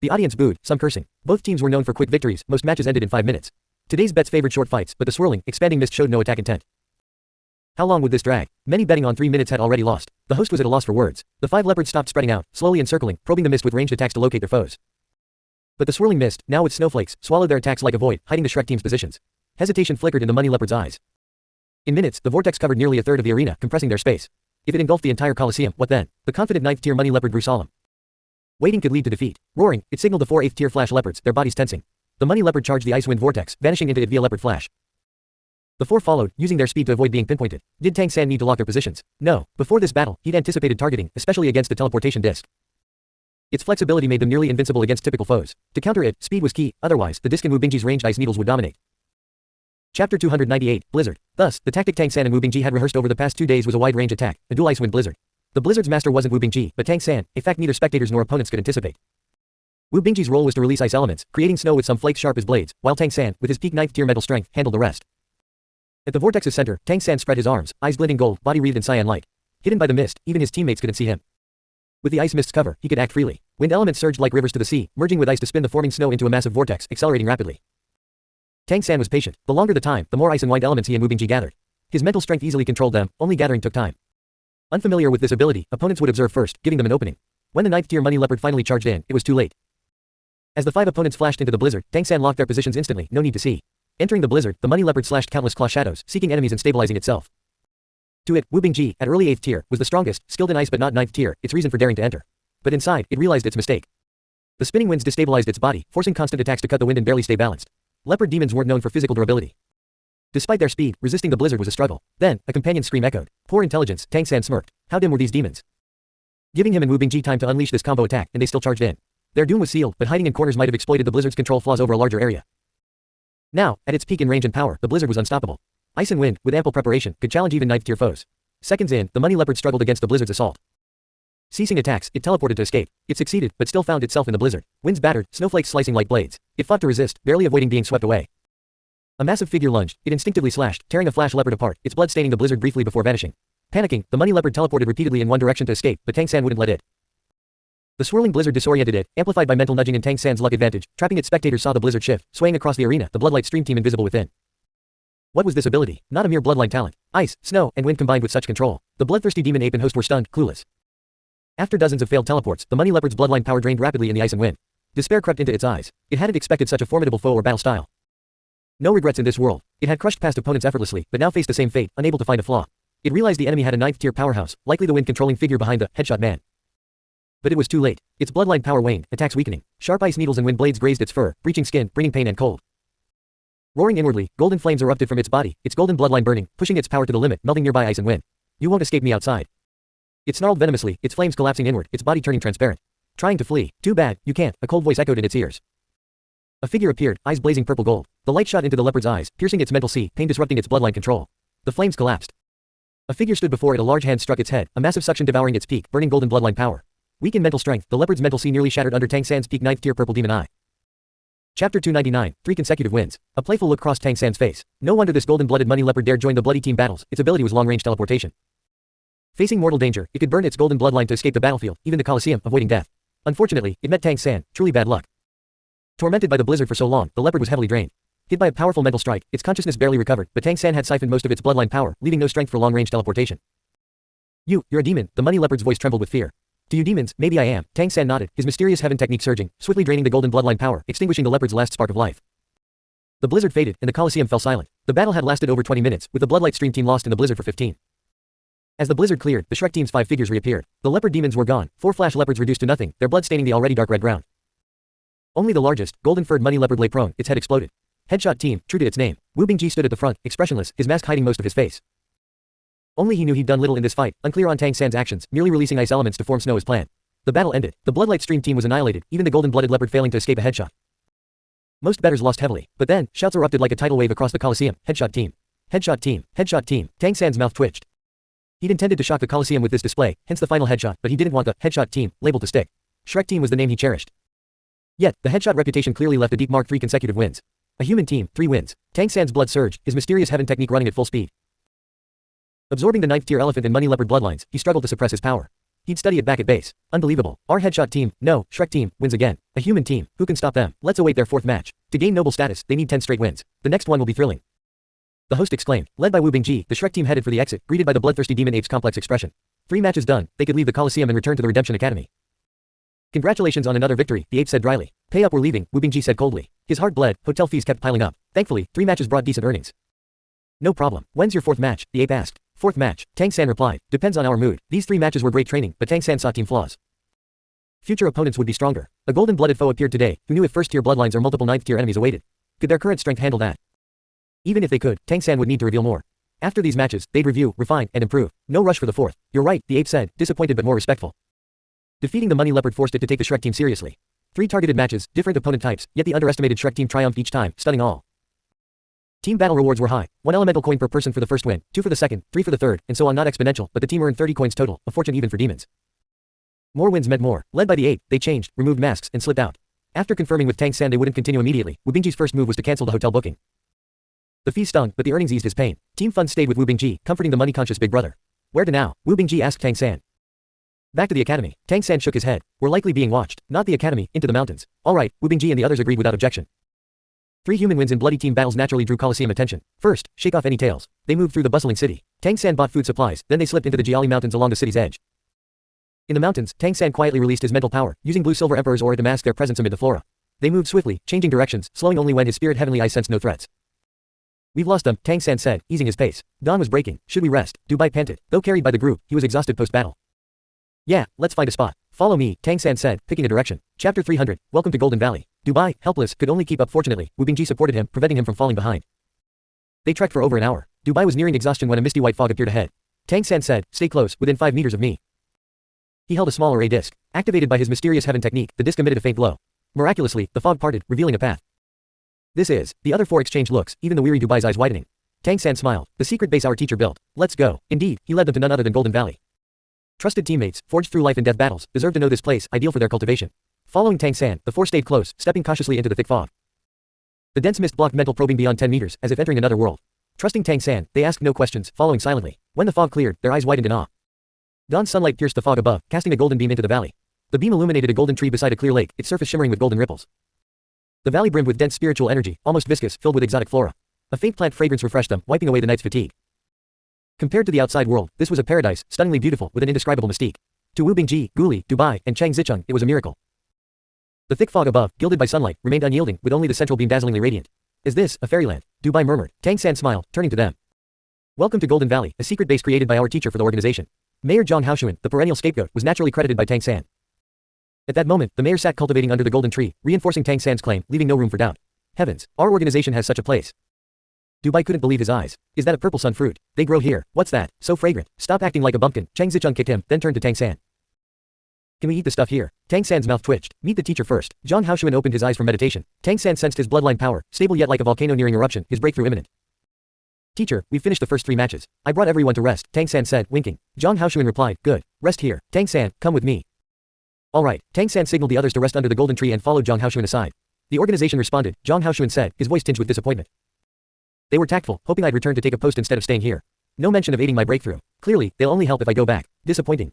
The audience booed, some cursing. Both teams were known for quick victories, most matches ended in 5 minutes. Today's bets favored short fights, but the swirling, expanding mist showed no attack intent. How long would this drag? Many betting on 3 minutes had already lost. The host was at a loss for words. The 5 leopards stopped spreading out, slowly encircling, probing the mist with ranged attacks to locate their foes. But the swirling mist, now with snowflakes, swallowed their attacks like a void, hiding the Shrek team's positions. Hesitation flickered in the money leopard's eyes. In minutes, the vortex covered nearly a third of the arena, compressing their space. If it engulfed the entire Colosseum, what then? The confident 9th tier money leopard grew solemn. Waiting could lead to defeat. Roaring, it signaled the 4 8th tier flash leopards, their bodies tensing. The money leopard charged the ice wind vortex, vanishing into it via leopard flash. The 4 followed, using their speed to avoid being pinpointed. Did Tang San need to lock their positions? No. Before this battle, he'd anticipated targeting, especially against the teleportation disc. Its flexibility made them nearly invincible against typical foes. To counter it, speed was key, otherwise, the disc and Wu Bingji's ranged ice needles would dominate. Chapter 298, Blizzard. Thus, the tactic Tang San and Wu Bingji had rehearsed over the past 2 days was a wide-range attack, a dual ice wind blizzard. The blizzard's master wasn't Wu Bingji, but Tang San, a fact neither spectators nor opponents could anticipate. Wu Bingji's role was to release ice elements, creating snow with some flakes sharp as blades, while Tang San, with his peak 9th tier mental strength, handled the rest. At the vortex's center, Tang San spread his arms, eyes glinting gold, body wreathed in cyan light. Hidden by the mist, even his teammates couldn't see him. With the ice mist's cover, he could act freely. Wind elements surged like rivers to the sea, merging with ice to spin the forming snow into a massive vortex, accelerating rapidly. Tang San was patient. The longer the time, the more ice and wind elements he and Wu Bingji gathered. His mental strength easily controlled them, only gathering took time. Unfamiliar with this ability, opponents would observe first, giving them an opening. When the 9th tier money leopard finally charged in, it was too late. As the 5 opponents flashed into the blizzard, Tang San locked their positions instantly, no need to see. Entering the blizzard, the money leopard slashed countless claw shadows, seeking enemies and stabilizing itself. To it, Wu Bingji, at early 8th tier, was the strongest, skilled in ice but not 9th tier, its reason for daring to enter. But inside, it realized its mistake. The spinning winds destabilized its body, forcing constant attacks to cut the wind and barely stay balanced. Leopard demons weren't known for physical durability. Despite their speed, resisting the blizzard was a struggle. Then, a companion scream echoed. Poor intelligence, Tang San smirked. How dim were these demons? Giving him and Wu Bingji time to unleash this combo attack, and they still charged in. Their doom was sealed, but hiding in corners might have exploited the blizzard's control flaws over a larger area. Now, at its peak in range and power, the blizzard was unstoppable. Ice and wind, with ample preparation, could challenge even 9th tier foes. Seconds in, the money leopard struggled against the blizzard's assault. Ceasing attacks, it teleported to escape. It succeeded, but still found itself in the blizzard. Winds battered, snowflakes slicing like blades. It fought to resist, barely avoiding being swept away. A massive figure lunged. It instinctively slashed, tearing a flash leopard apart, its blood staining the blizzard briefly before vanishing. Panicking, the money leopard teleported repeatedly in one direction to escape, but Tang San wouldn't let it. The swirling blizzard disoriented it, amplified by mental nudging and Tang San's luck advantage. Trapping its spectators saw the blizzard shift, swaying across the arena, the bloodlight stream team invisible within. What was this ability? Not a mere bloodline talent. Ice, snow, and wind combined with such control. The bloodthirsty demon ape and host were stunned, clueless. After dozens of failed teleports, the money leopard's bloodline power drained rapidly in the ice and wind. Despair crept into its eyes. It hadn't expected such a formidable foe or battle style. No regrets in this world. It had crushed past opponents effortlessly, but now faced the same fate, unable to find a flaw. It realized the enemy had a 9th tier powerhouse, likely the wind-controlling figure behind the headshot man. But it was too late. Its bloodline power waned, attacks weakening. Sharp ice needles and wind blades grazed its fur, breaching skin, bringing pain and cold. Roaring inwardly, golden flames erupted from its body, its golden bloodline burning, pushing its power to the limit, melting nearby ice and wind. You won't escape me outside. It snarled venomously, its flames collapsing inward, its body turning transparent. Trying to flee. Too bad, you can't, a cold voice echoed in its ears. A figure appeared, eyes blazing purple gold. The light shot into the leopard's eyes, piercing its mental sea, pain disrupting its bloodline control. The flames collapsed. A figure stood before it, a large hand struck its head, a massive suction devouring its peak, burning golden bloodline power. Weak in mental strength, the leopard's mental sea nearly shattered under Tang San's peak 9th tier purple demon eye. Chapter 299, 3 consecutive wins. A playful look crossed Tang San's face. No wonder this golden-blooded money leopard dared join the bloody team battles, its ability was long-range teleportation. Facing mortal danger, it could burn its golden bloodline to escape the battlefield, even the Colosseum, avoiding death. Unfortunately, it met Tang San, truly bad luck. Tormented by the blizzard for so long, the leopard was heavily drained. Hit by a powerful mental strike, its consciousness barely recovered, but Tang San had siphoned most of its bloodline power, leaving no strength for long-range teleportation. You're a demon, the money leopard's voice trembled with fear. To you demons, maybe I am, Tang San nodded, his mysterious heaven technique surging, swiftly draining the golden bloodline power, extinguishing the leopard's last spark of life. The blizzard faded, and the Colosseum fell silent. The battle had lasted over 20 minutes, with the Bloodlight Stream team lost in the blizzard for 15. As the blizzard cleared, the Shrek team's 5 figures reappeared. The leopard demons were gone, 4 flash leopards reduced to nothing, their blood staining the already dark red ground. Only the largest, golden-furred money leopard lay prone, its head exploded. Headshot team, true to its name. Wu Bingji stood at the front, expressionless, his mask hiding most of his face. Only he knew he'd done little in this fight, unclear on Tang San's actions, merely releasing ice elements to form snow as planned. The battle ended. The Bloodlight Stream team was annihilated, even the golden-blooded leopard failing to escape a headshot. Most bettors lost heavily, but then, shouts erupted like a tidal wave across the Coliseum. Headshot team. Headshot team. Headshot team. Tang San's mouth twitched. He'd intended to shock the Coliseum with this display, hence the final headshot, but he didn't want the headshot team label to stick. Shrek team was the name he cherished. Yet, the headshot reputation clearly left a deep mark: 3 consecutive wins. A human team, 3 wins. Tang San's blood surged, his mysterious heaven technique running at full speed. Absorbing the 9th tier elephant and money leopard bloodlines, he struggled to suppress his power. He'd study it back at base. Unbelievable. Our headshot team, no, Shrek team, wins again. A human team, who can stop them? Let's await their 4th match. To gain noble status, they need 10 straight wins. The next one will be thrilling. The host exclaimed. Led by Wu Bingji, the Shrek team headed for the exit, greeted by the bloodthirsty demon ape's complex expression. 3 matches done, they could leave the Coliseum and return to the Redemption Academy. Congratulations on another victory, the ape said dryly. Pay up, we're leaving, Wu Bingji said coldly. His heart bled, hotel fees kept piling up. Thankfully, 3 matches brought decent earnings. No problem. When's your 4th match? The ape asked. 4th match, Tang San replied. Depends on our mood. These 3 matches were great training, but Tang San saw team flaws. Future opponents would be stronger. A golden-blooded foe appeared today, who knew if first-tier bloodlines or multiple 9th-tier enemies awaited. Could their current strength handle that? Even if they could, Tang San would need to reveal more. After these matches, they'd review, refine, and improve. No rush for the 4th. You're right, the ape said, disappointed but more respectful. Defeating the money leopard forced it to take the Shrek team seriously. 3 targeted matches, different opponent types, yet the underestimated Shrek team triumphed each time, stunning all. Team battle rewards were high. 1 elemental coin per person for the first win, 2 for the second, 3 for the third, and so on. Not exponential, but the team earned 30 coins total, a fortune even for demons. More wins meant more. Led by the ape, they changed, removed masks, and slipped out. After confirming with Tang San they wouldn't continue immediately, Wu Bingji's first move was to cancel the hotel booking. The fee stung, but the earnings eased his pain. Team Fun stayed with Wu Bingji, comforting the money-conscious big brother. Where to now? Wu Bingji asked Tang San. Back to the academy. Tang San shook his head. We're likely being watched. Not the academy, into the mountains. Alright, Wu Bingji and the others agreed without objection. 3 human wins in bloody team battles naturally drew Coliseum attention. First, shake off any tails. They moved through the bustling city. Tang San bought food supplies, then they slipped into the Jiali Mountains along the city's edge. In the mountains, Tang San quietly released his mental power, using blue-silver emperor's aura to mask their presence amid the flora. They moved swiftly, changing directions, slowing only when his spirit heavenly eyes sensed no threats. We've lost them, Tang San said, easing his pace. Dawn was breaking. Should we rest? Dubai panted. Though carried by the group, he was exhausted post-battle. Yeah, let's find a spot. Follow me, Tang San said, picking a direction. Chapter 300, Welcome to Golden Valley. Dubai, helpless, could only keep up. Fortunately, Wu Bingji supported him, preventing him from falling behind. They trekked for over an hour. Dubai was nearing exhaustion when a misty white fog appeared ahead. Tang San said, stay close, within 5 meters of me. He held a small array disc. Activated by his mysterious heaven technique, the disc emitted a faint glow. Miraculously, the fog parted, revealing a path. This is. The other 4 exchanged looks, even the weary Dubai's eyes widening. Tang San smiled. The secret base our teacher built. Let's go. Indeed, he led them to none other than Golden Valley. Trusted teammates, forged through life and death battles, deserve to know this place, ideal for their cultivation. Following Tang San, the 4 stayed close, stepping cautiously into the thick fog. The dense mist blocked mental probing beyond 10 meters, as if entering another world. Trusting Tang San, they asked no questions, following silently. When the fog cleared, their eyes widened in awe. Dawn's sunlight pierced the fog above, casting a golden beam into the valley. The beam illuminated a golden tree beside a clear lake, its surface shimmering with golden ripples. The valley brimmed with dense spiritual energy, almost viscous, filled with exotic flora. A faint plant fragrance refreshed them, wiping away the night's fatigue. Compared to the outside world, this was a paradise, stunningly beautiful, with an indescribable mystique. To Wu Bingji, Guli, Dubai, and Chang Zicheng, it was a miracle. The thick fog above, gilded by sunlight, remained unyielding, with only the central beam dazzlingly radiant. Is this a fairyland? Dubai murmured. Tang San smiled, turning to them. Welcome to Golden Valley, a secret base created by our teacher for the organization. Mayor Zhang Haoshuan, the perennial scapegoat, was naturally credited by Tang San. At that moment, the mayor sat cultivating under the golden tree, reinforcing Tang San's claim, leaving no room for doubt. Heavens, our organization has such a place. Dubai couldn't believe his eyes. Is that a purple sun fruit? They grow here. What's that? So fragrant. Stop acting like a bumpkin. Chang Zicheng kicked him, then turned to Tang San. Can we eat the stuff here? Tang San's mouth twitched. Meet the teacher first. Zhang Haoshuan opened his eyes for meditation. Tang San sensed his bloodline power, stable yet like a volcano nearing eruption, his breakthrough imminent. Teacher, we've finished the first 3 matches. I brought everyone to rest, Tang San said, winking. Zhang Haoshuan replied, good. Rest here. Tang San, come with me. Alright, Tang San signaled the others to rest under the golden tree and followed Zhang Haoshuan aside. The organization responded, Zhang Haoshuan said, his voice tinged with disappointment. They were tactful, hoping I'd return to take a post instead of staying here. No mention of aiding my breakthrough. Clearly, they'll only help if I go back. Disappointing.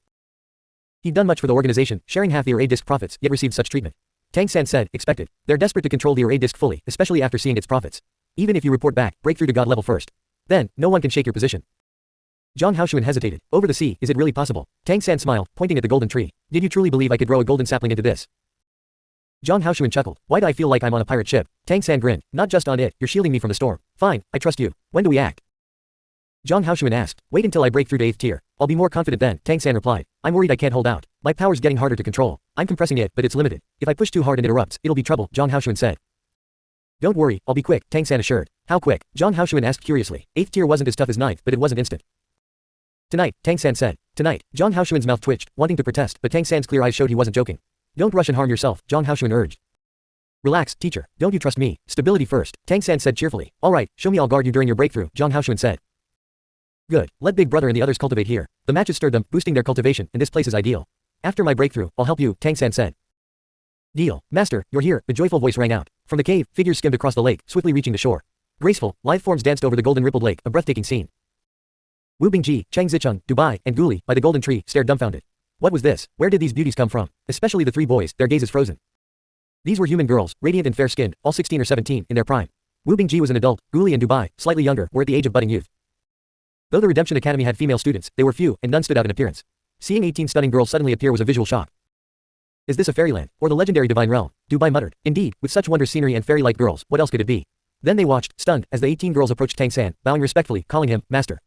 He'd done much for the organization, sharing half the array disc profits, yet received such treatment. Tang San said, expected. They're desperate to control the array disc fully, especially after seeing its profits. Even if you report back, breakthrough to God level first. Then, no one can shake your position. Zhang Haoshuan hesitated. Over the sea, is it really possible? Tang San smiled, pointing at the golden tree. Did you truly believe I could grow a golden sapling into this? Zhang Haoshuan chuckled. Why do I feel like I'm on a pirate ship? Tang San grinned. Not just on it, you're shielding me from the storm. Fine, I trust you. When do we act? Zhang Haoshuan asked. Wait until I break through to 8th tier. I'll be more confident then, Tang San replied. I'm worried I can't hold out. My power's getting harder to control. I'm compressing it, but it's limited. If I push too hard and it erupts, it'll be trouble, Zhang Haoshuan said. Don't worry, I'll be quick, Tang San assured. How quick? Zhang Haoshuan asked curiously. 8th tier wasn't as tough as 9th, but it wasn't instant. Tonight, Tang San said. Tonight, Zhang Haoshuan's mouth twitched, wanting to protest, but Tang San's clear eyes showed he wasn't joking. Don't rush and harm yourself, Zhang Haoshuan urged. Relax, teacher, don't you trust me, stability first, Tang San said cheerfully. Alright, show me, I'll guard you during your breakthrough, Zhang Haoshuan said. Good, let Big Brother and the others cultivate here. The matches stirred them, boosting their cultivation, and this place is ideal. After my breakthrough, I'll help you, Tang San said. Deal, master, you're here, a joyful voice rang out. From the cave, figures skimmed across the lake, swiftly reaching the shore. Graceful, live forms danced over the golden rippled lake, a breathtaking scene. Wu Bingji, Chang Zicheng, Dubai, and Guli, by the golden tree, stared dumbfounded. What was this? Where did these beauties come from? Especially the three boys, their gazes frozen. These were human girls, radiant and fair-skinned, all 16 or 17, in their prime. Wu Bingji was an adult, Guli and Dubai, slightly younger, were at the age of budding youth. Though the Redemption Academy had female students, they were few, and none stood out in appearance. Seeing 18 stunning girls suddenly appear was a visual shock. Is this a fairyland, or the legendary divine realm? Dubai muttered. Indeed, with such wondrous scenery and fairy-like girls, what else could it be? Then they watched, stunned, as the 18 girls approached Tang San, bowing respectfully, calling him, Master.